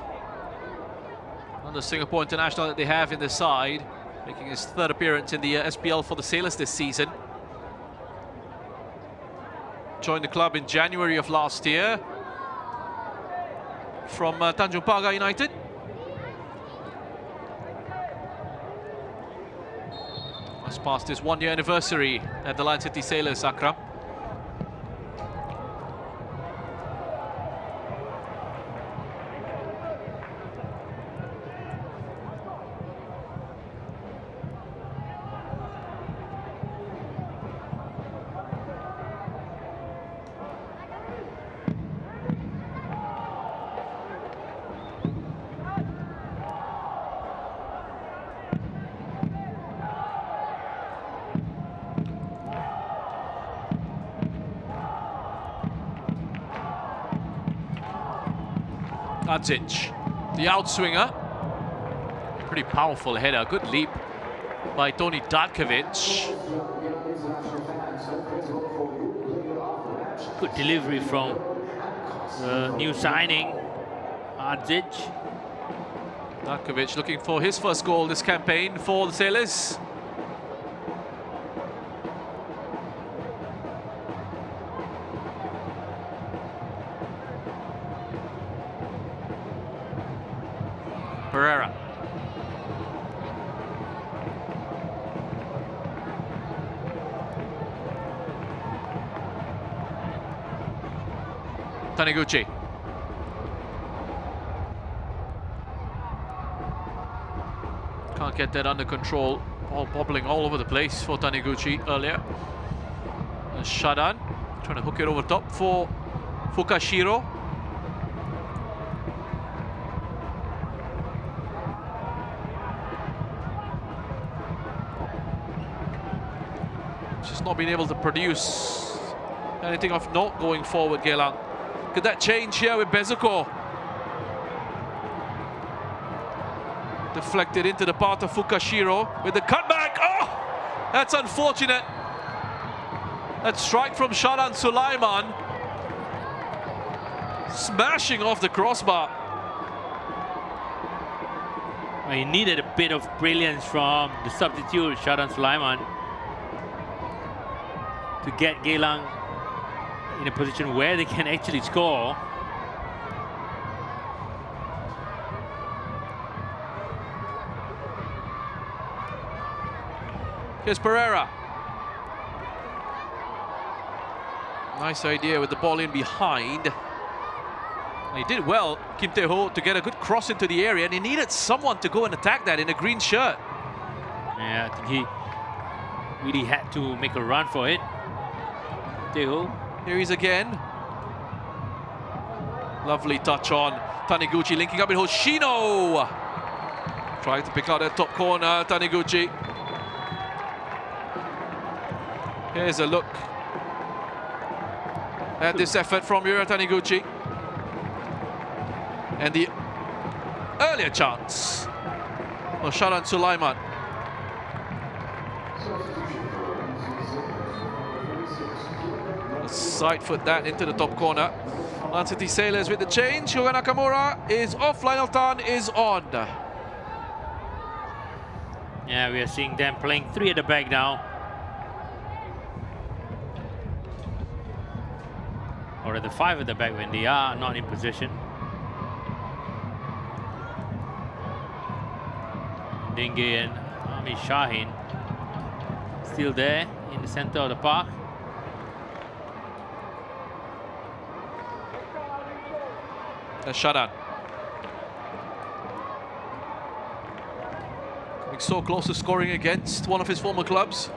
[SPEAKER 1] another Singapore international that they have in the side, making his 3rd appearance in the SPL for the Sailors this season. Joined the club in January of last year from Tanjung Pagar United. Just past his 1-year anniversary at the Lion City Sailors, Akram. Adzic, the outswinger. Pretty powerful header, good leap by Tony Darkovic.
[SPEAKER 5] Good delivery from the new signing, Adzic.
[SPEAKER 1] Darkovic looking for his 1st goal this campaign for the Sailors. Pereira. Taniguchi. Can't get that under control. Ball bobbling all over the place for Taniguchi earlier. And Shadan trying to hook it over top for Fukashiro. Just not being able to produce anything of note going forward, Geylang. Could that change here with Bezako? Deflected into the path of Fukashiro with the cutback. Oh, that's unfortunate. That strike from Shadan Sulaiman. Smashing off the crossbar.
[SPEAKER 5] Well, he needed a bit of brilliance from the substitute, Shadan Sulaiman, to get Geylang in a position where they can actually score.
[SPEAKER 1] Here's Pereira. Nice idea with the ball in behind. And he did well, Kim Tae-ho, to get a good cross into the area, and he needed someone to go and attack that in a green shirt.
[SPEAKER 5] Yeah, I think he really had to make a run for it. Tae-ho.
[SPEAKER 1] Here he's again. Lovely touch on Taniguchi, linking up with Hoshino. Trying to pick out that top corner, Taniguchi. Here's a look at this effort from Yura Taniguchi. And the earlier chance of Shadan Sulaiman. Side foot that into the top corner. Man City Sailors with the change. Shoga Nakamura is off, Lionel Tan is on.
[SPEAKER 5] Yeah, we are seeing them playing 3 at the back now. Or at the 5 at the back when they are not in position. Dengue and Ami Shaheen still there in the center of the park.
[SPEAKER 1] A shutout. Coming so close to scoring against one of his former clubs.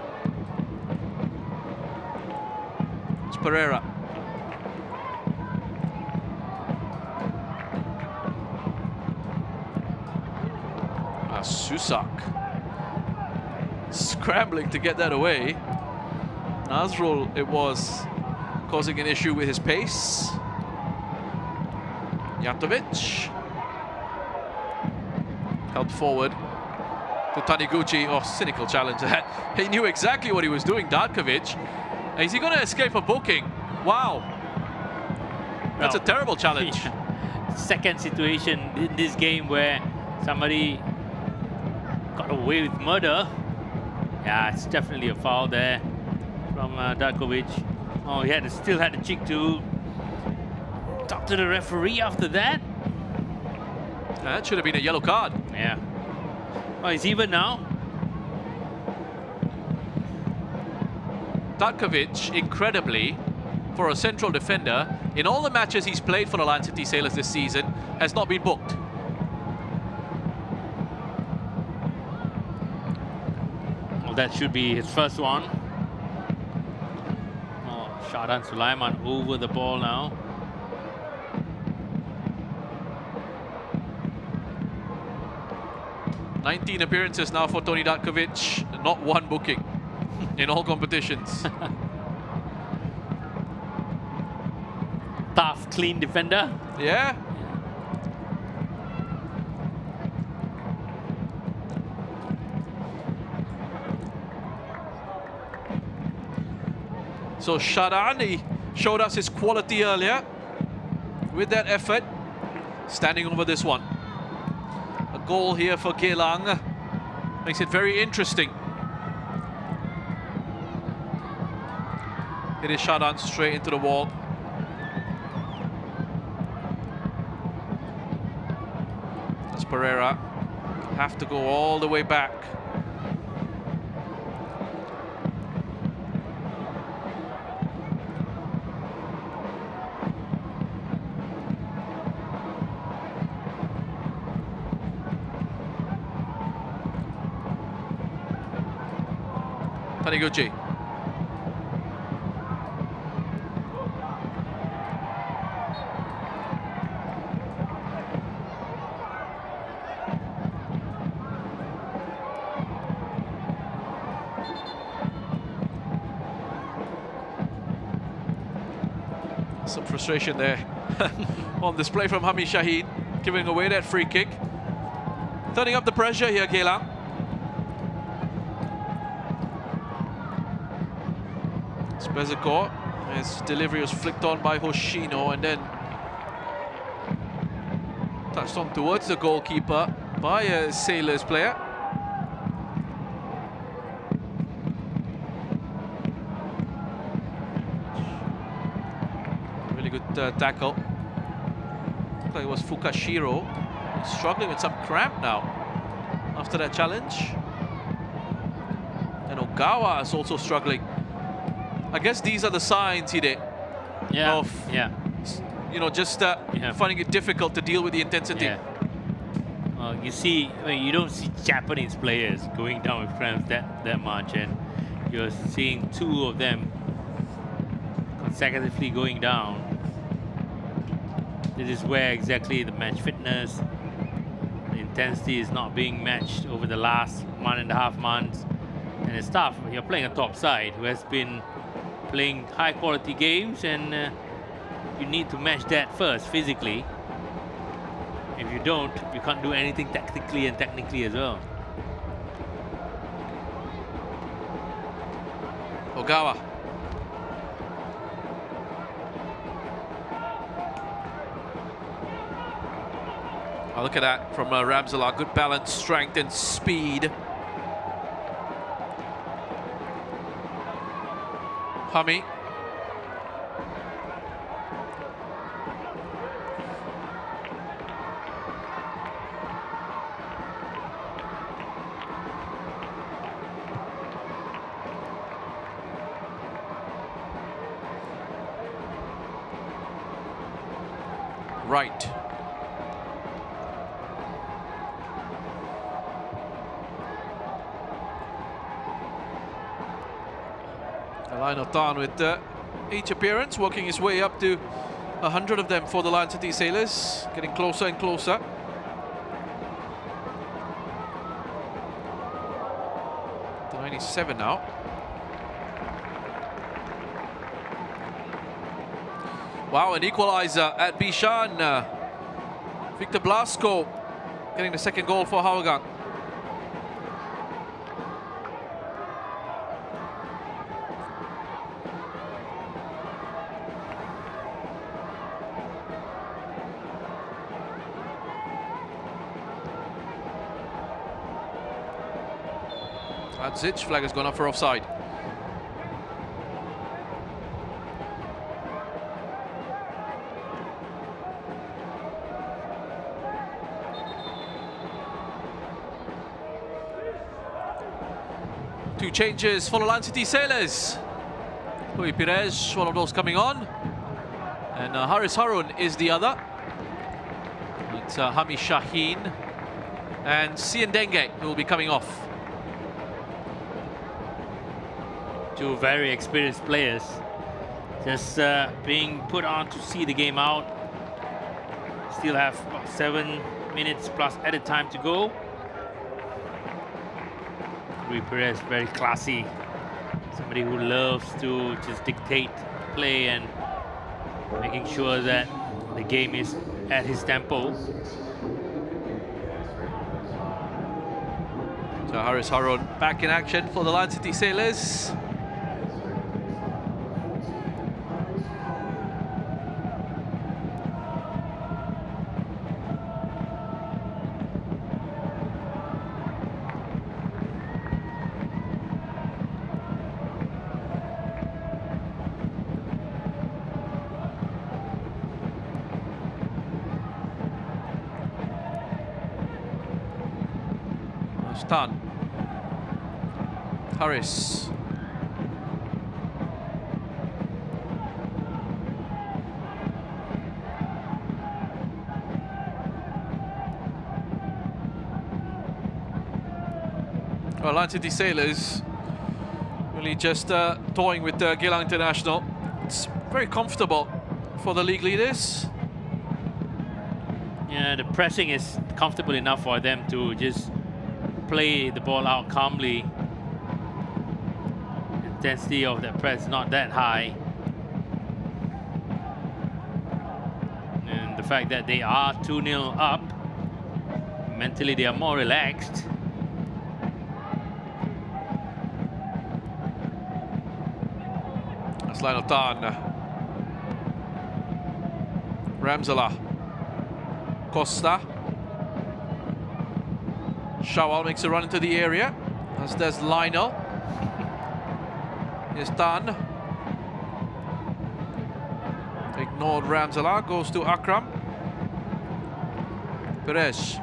[SPEAKER 1] It's Pereira. Susak scrambling to get that away. Nazrul, it was causing an issue with his pace. Jantovic helped forward to Taniguchi. Oh, cynical challenge that. He knew exactly what he was doing, Darkovic. Is he going to escape a booking? Wow. That's a terrible challenge.
[SPEAKER 5] Yeah. Second situation in this game where somebody got away with murder. Yeah, it's definitely a foul there from Darkovic. Oh, he still had the cheek to talk to the referee after that.
[SPEAKER 1] That should have been a yellow card.
[SPEAKER 5] Yeah. Oh, it's even now.
[SPEAKER 1] Darkovic, incredibly, for a central defender, in all the matches he's played for the Lion City Sailors this season, has not been booked.
[SPEAKER 5] That should be his first one. Oh, Shahdan Sulaiman over the ball now.
[SPEAKER 1] "19 appearances now for Tony Darkovic, not one booking in all competitions."
[SPEAKER 5] Tough, clean defender.
[SPEAKER 1] Yeah. So Shahdan, he showed us his quality earlier with that effort, standing over this one. A goal here for Geylang makes it very interesting. It is Shahdan straight into the wall. That's Pereira. Have to go all the way back. Taniguchi. Some frustration there on display from Hami Shaheen, giving away that free kick. Turning up the pressure here, Geylang. Bezakor, his delivery was flicked on by Hoshino and then touched on towards the goalkeeper by a Sailors player. Really good tackle. Looked like it was Fukashiro. He's struggling with some cramp now after that challenge. And Ogawa is also struggling. I guess these are the signs, Hide, of you know, just finding it difficult to deal with the intensity.
[SPEAKER 5] Yeah. You see, I mean, you don't see Japanese players going down with cramps that much, and you're seeing two of them consecutively going down. This is where exactly the match fitness, the intensity is not being matched over the last 1.5 months, and it's tough. You're playing a top side who has been playing high quality games, and you need to match that first physically. If you don't, you can't do anything tactically and technically as well.
[SPEAKER 1] Ogawa. Oh, look at that from Ramsala. Good balance, strength and speed. Hami. right. Lionel Tan with each appearance, working his way up to 100 of them for the Lion City Sailors, getting closer and closer. To 97 now. Wow, an equalizer at Bishan. Victor Blasco getting the second goal for Hougang. That's it, flag has gone up for offside. Two changes for the Lion City Sailors. Hui Perez, one of those coming on. And Haris Harun is the other. It's Hami Shaheen and Sian Denge who will be coming off.
[SPEAKER 5] Two very experienced players just being put on to see the game out. Still have about 7 minutes plus added time to go. Rui Perez, very classy, somebody who loves to just dictate play and making sure that the game is at his tempo.
[SPEAKER 1] So Haris Harun back in action for the Lion City Sailors. Tan. Haris. Well, Lion City Sailors really just toying with Geylang International. It's very comfortable for the league leaders.
[SPEAKER 5] Yeah, the pressing is comfortable enough for them to just play the ball out calmly. Intensity of that press not that high. And the fact that they are 2-0 up, mentally they are more relaxed.
[SPEAKER 1] That's Lionel Tan. Ramzala. Costa. Shawal makes a run into the area, as does Lionel. Here's Tan. Ignored Ramzala, goes to Akram. Perez.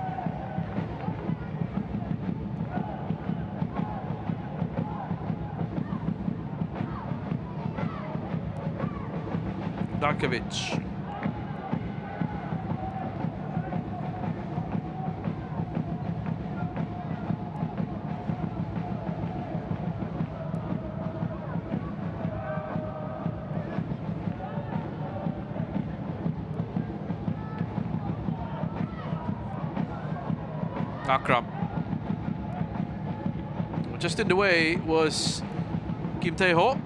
[SPEAKER 1] Darkovic. Akram. Just in the way was Kim Tae-ho.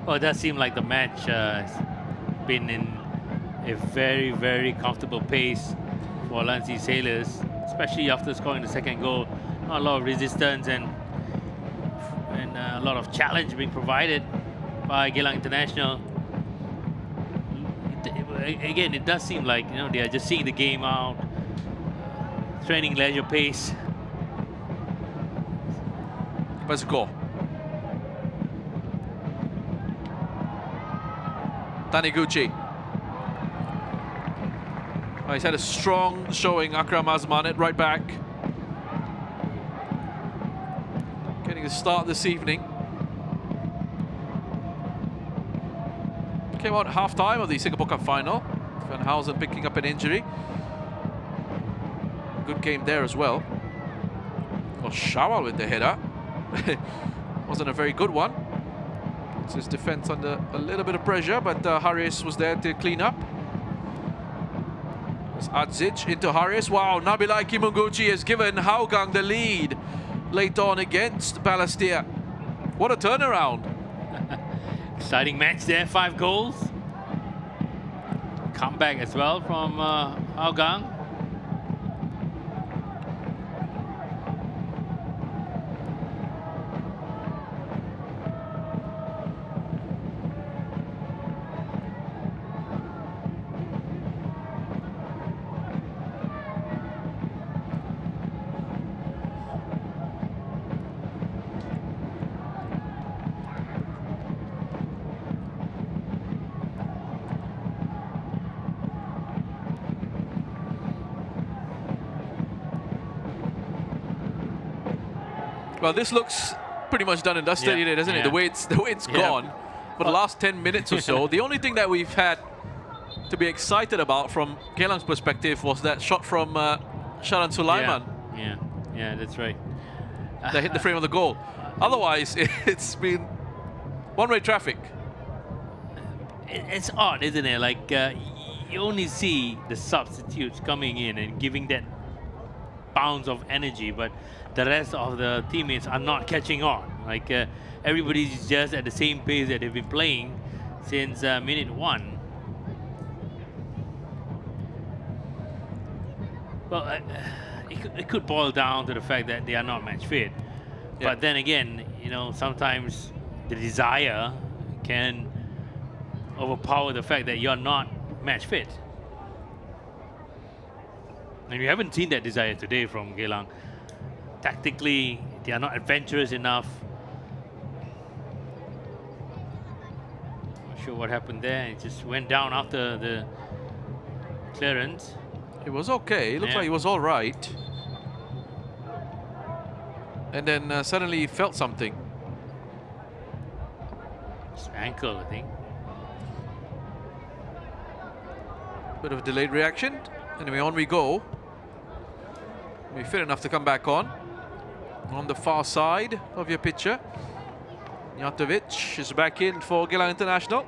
[SPEAKER 5] Well, it does seem like the match has been in a very, very comfortable pace for Lion City Sailors, especially after scoring the second goal. Not a lot of resistance and a lot of challenge being provided by Geylang International. Again, it does seem like, you know, they are just seeing the game out, training leisure pace.
[SPEAKER 1] Let's go. Taniguchi. He's had a strong showing, Akram Azman at right back. his start this evening. Came out at half-time of the Singapore Cup final. Van Housen picking up an injury. Good game there as well. Well, Shawal with the header. Wasn't a very good one. It's his defense under a little bit of pressure, but Haris was there to clean up. It's Adzic into Haris. Wow, Nabilai Kimunguchi has given Hougang the lead late on against Balestier. What a turnaround.
[SPEAKER 5] Exciting match there, 5 goals. Comeback as well from Hougang.
[SPEAKER 1] Well, this looks pretty much done and dusted, doesn't it? The way it's gone for the last 10 minutes or so. The only thing that we've had to be excited about from Geylang's perspective was that shot from Sharan Sulaiman.
[SPEAKER 5] Yeah, that's right.
[SPEAKER 1] That hit the frame of the goal. Otherwise, it's been one-way traffic.
[SPEAKER 5] It's odd, isn't it? Like, you only see the substitutes coming in and giving that bounce of energy, but the rest of the teammates are not catching on. Like, everybody's just at the same pace that they've been playing since minute 1. Well, it could boil down to the fact that they are not match fit. But then again, you know, sometimes the desire can overpower the fact that you're not match fit. And we haven't seen that desire today from Geylang. Tactically, they are not adventurous enough. Not sure what happened there. It just went down after the clearance.
[SPEAKER 1] It was okay. It looked like it was all right. And then suddenly he felt something.
[SPEAKER 5] His ankle, I think.
[SPEAKER 1] Bit of a delayed reaction. Anyway, on we go. We're fit enough to come back on. On the far side of your picture, Jatovic is back in for Geylang International.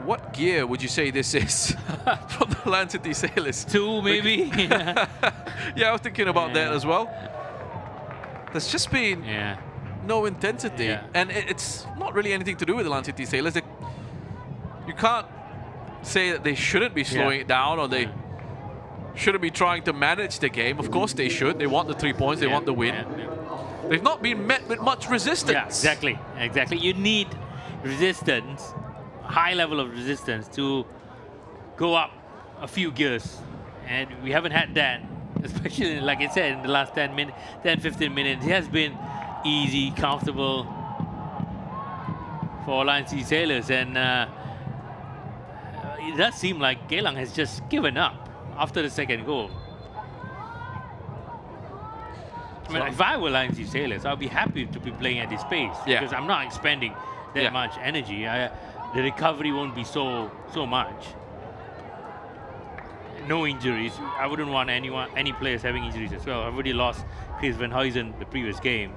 [SPEAKER 1] What gear would you say this is from the Land City Sailors?
[SPEAKER 5] 2, maybe?
[SPEAKER 1] Yeah, I was thinking about that as well. There's just been no intensity. And it's not really anything to do with the Land City Sailors. You can't say that they shouldn't be slowing it down, or they shouldn't be trying to manage the game. Of course they should. They want the 3 points. They want the win. They've not been met with much resistance.
[SPEAKER 5] Yeah, exactly. You need resistance, high level of resistance, to go up a few gears. And we haven't had that, especially, like I said, in the last 10, 15 minutes. It has been easy, comfortable for Lion Sea Sailors. And it does seem like Geylang has just given up after the second goal. I mean, if I were Lion Sea Sailors, I'd be happy to be playing at this pace, because I'm not expending that much energy. The recovery won't be so much. No injuries. I wouldn't want any players having injuries as well. I've already lost Chris Van Huysen the previous game.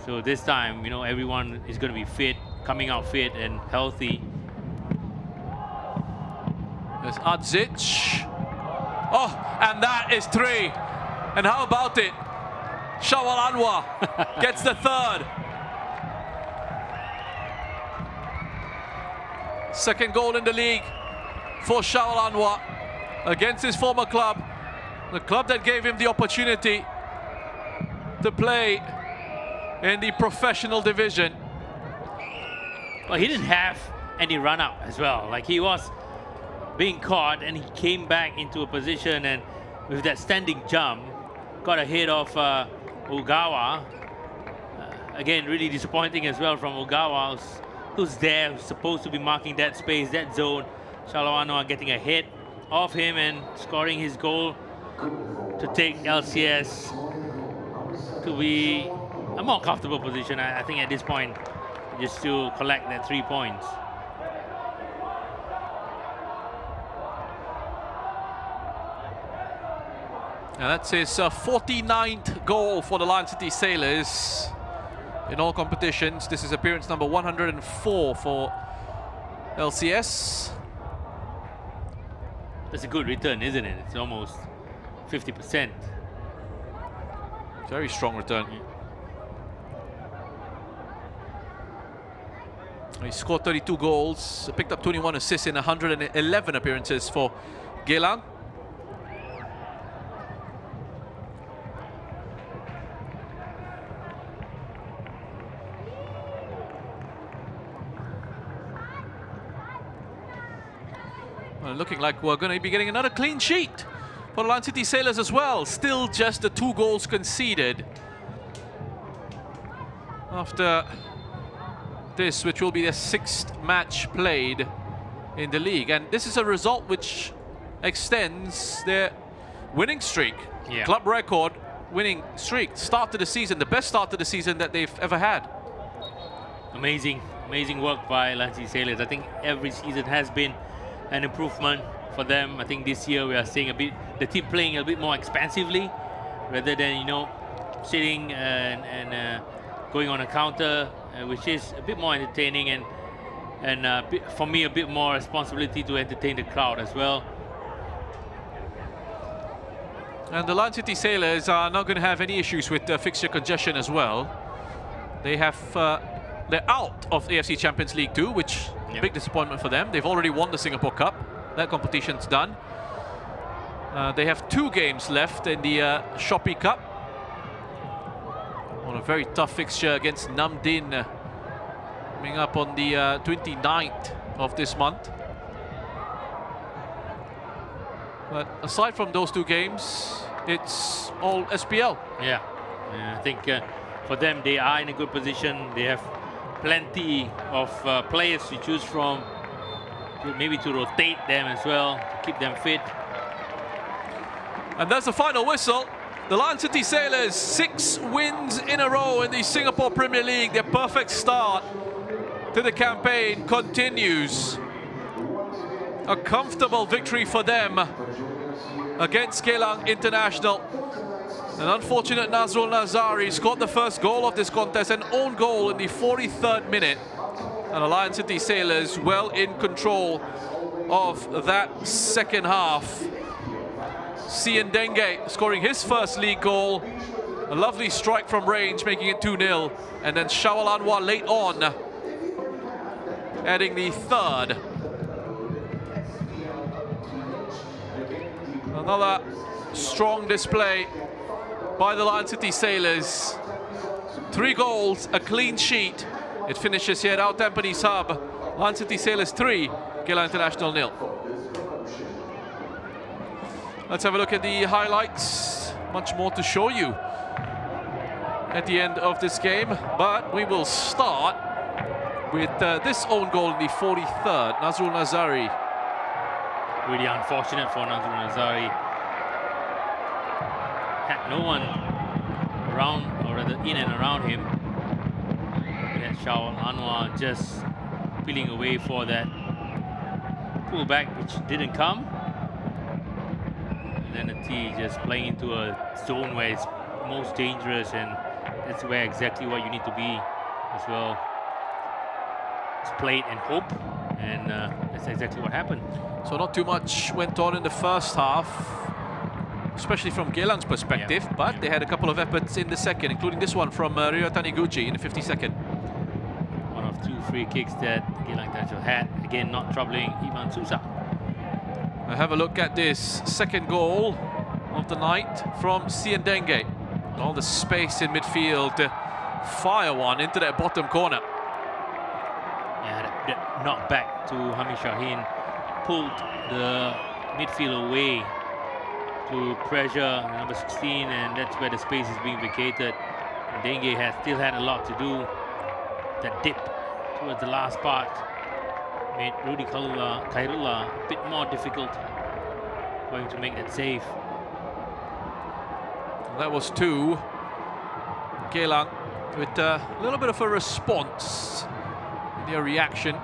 [SPEAKER 5] So this time, you know, everyone is going to be fit, coming out fit and healthy.
[SPEAKER 1] There's Adzic. Oh, and that is 3. And how about it? Shawal Anwar gets the 3rd. Second goal in the league for Shawal Anwar against his former club. The club that gave him the opportunity to play in the professional division.
[SPEAKER 5] Well, he didn't have any run-up as well. Like, he was being caught and he came back into a position, and with that standing jump, got ahead of Ogawa. Again, really disappointing as well from Ogawa, who's there, who's supposed to be marking that space, that zone. Shalawano getting a hit off him and scoring his goal to take LCS to be a more comfortable position. I think at this point, just to collect that 3 points.
[SPEAKER 1] And that's his 49th goal for the Lion City Sailors in all competitions. This is appearance number 104 for LCS.
[SPEAKER 5] That's a good return, isn't it? It's almost 50%.
[SPEAKER 1] Very strong return. He scored 32 goals, picked up 21 assists in 111 appearances for Geylang. Well, looking like we're going to be getting another clean sheet for the Lion City Sailors as well. Still just the 2 goals conceded after this, which will be their 6th match played in the league. And this is a result which extends their winning streak.
[SPEAKER 5] Yeah.
[SPEAKER 1] Club record winning streak. Start to the season, the best start to the season that they've ever had.
[SPEAKER 5] Amazing work by Lion City Sailors. I think every season has been an improvement for them. I think this year we are seeing the team playing a bit more expansively rather than, you know, sitting and going on a counter, which is a bit more entertaining and for me a bit more responsibility to entertain the crowd as well.
[SPEAKER 1] And the Lion City Sailors are not going to have any issues with fixture congestion as well. They have they're out of AFC Champions League 2, which is a big disappointment for them. They've already won the Singapore Cup. That competition's done. They have 2 games left in the Shopee Cup. On a very tough fixture against Nam Dinh, coming up on the 29th of this month. But aside from those 2 games, it's all SPL.
[SPEAKER 5] Yeah, I think for them, they are in a good position. They have plenty of players to choose from, maybe to rotate them as well, to keep them fit.
[SPEAKER 1] And that's the final whistle. The Lion City Sailors, 6 wins in a row in the Singapore Premier League. Their perfect start to the campaign continues. A comfortable victory for them against Geylang International. An unfortunate Nazrul Nazari scored the first goal of this contest, an own goal in the 43rd minute. And the Lion City Sailors well in control of that second half. Sian Denge scoring his first league goal. A lovely strike from range, making it 2-0. And then Shawal Anwar late on, adding the 3rd. Another strong display by the Lion City Sailors. 3 goals, a clean sheet. It finishes here at Tampines Hub. Lion City Sailors 3, Geylang International 0. Let's have a look at the highlights. Much more to show you at the end of this game, but we will start with this own goal in the 43rd, Nazrul Nazari.
[SPEAKER 5] Really unfortunate for Nazrul Nazari. Had no one around, or rather in and around him. We had Shawal Anwar just peeling away for that pullback, which didn't come. And then the T just playing into a zone where it's most dangerous, and that's where exactly what you need to be as well. It's played and hope, and that's exactly what happened.
[SPEAKER 1] So not too much went on in the first half, especially from Geylang's perspective, but they had a couple of efforts in the second, including this one from Rio Taniguchi in the 52nd.
[SPEAKER 5] One of 2 free kicks that Geylang International had, again not troubling Iman Sousa.
[SPEAKER 1] Have a look at this second goal of the night from Sian Denge. All the space in midfield to fire one into that bottom corner.
[SPEAKER 5] Yeah, that knock back to Hamid Shaheen pulled the midfield away to pressure number 16, and that's where the space is being vacated. And Denge has still had a lot to do. That dip towards the last part made Rudy Khairullah a bit more difficult. for him to make that save.
[SPEAKER 1] That was 2. Geylang with a little bit of a response in their reaction,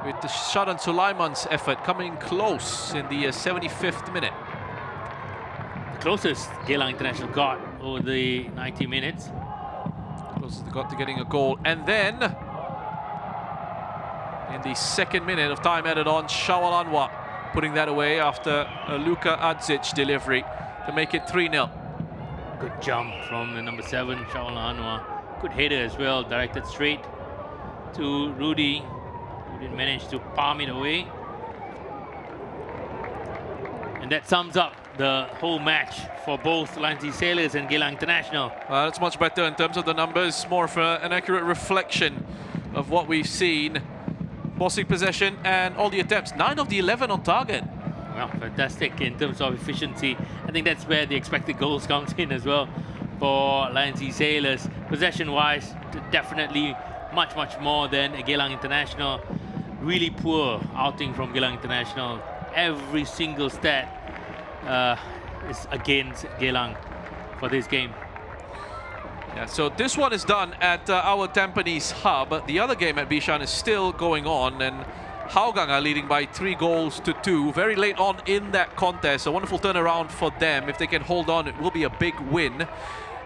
[SPEAKER 1] with the Shadan Sulaiman's effort coming close in the 75th minute.
[SPEAKER 5] The closest Geylang International got over the 90 minutes.
[SPEAKER 1] Closest they got to getting a goal. And then, in the 2nd minute of time added on, Shawal Anwar putting that away after a Luka Adzic delivery to make it 3-0.
[SPEAKER 5] Good jump from the number 7, Shawal Anwar. Good header as well, directed straight to Rudy, who didn't manage to palm it away. And that sums up the whole match for both Lions Sailors and Geylang International.
[SPEAKER 1] That's much better in terms of the numbers, more of an accurate reflection of what we've seen. Bossing possession and all the attempts, 9 of the 11 on target.
[SPEAKER 5] Well, fantastic in terms of efficiency. I think that's where the expected goals comes in as well for Lions Sailors. Possession-wise, definitely much more than Geylang International. Really poor outing from Geylang International. Every single stat is against Geylang for this game.
[SPEAKER 1] Yeah, so this one is done at our Tampines Hub. The other game at Bishan is still going on, and Hougang are leading by 3-2. Very late on in that contest. A wonderful turnaround for them. If they can hold on, it will be a big win.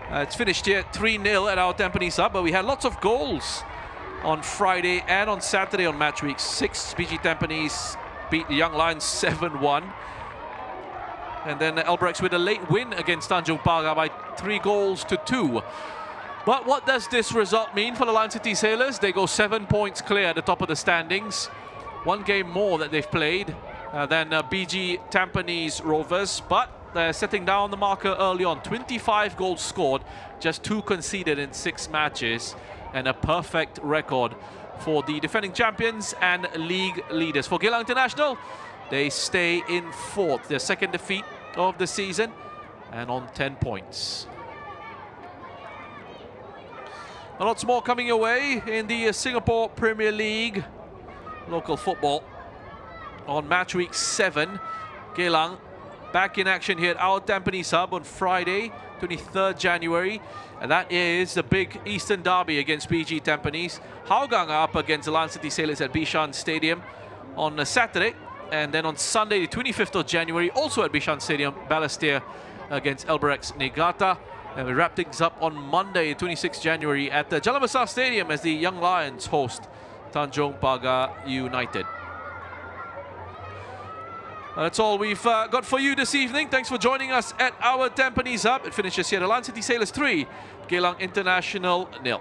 [SPEAKER 1] It's finished here 3-0 at our Tampines Hub, but we had lots of goals on Friday and on Saturday on match week 6. BG Tampines beat the Young Lions 7-1. And then Albrechts with a late win against Tanjung Pagar by 3-2. But what does this result mean for the Lion City Sailors? They go 7 points clear at the top of the standings. 1 game more that they've played than BG Tampines Rovers, but they're setting down the marker early on. 25 goals scored, just 2 conceded in 6 matches, and a perfect record for the defending champions and league leaders. For Geylang International, they stay in 4th, their 2nd defeat of the season, and on 10 points. Lots more coming your way in the Singapore Premier League local football. On match week 7, Geylang back in action here at our Tampines Hub on Friday, 23rd January. And that is the big Eastern Derby against BG Tampines. Hougang are up against the Lion City Sailors at Bishan Stadium on Saturday. And then on Sunday, the 25th of January, also at Bishan Stadium, Balestier against Albrechts Niigata. And we wrap things up on Monday, 26th January, at the Jalan Besar Stadium as the Young Lions host Tanjung Pagar United. That's all we've got for you this evening. Thanks for joining us at our Tampines Hub. It finishes here. The Lion City Sailors 3, Geylang International 0.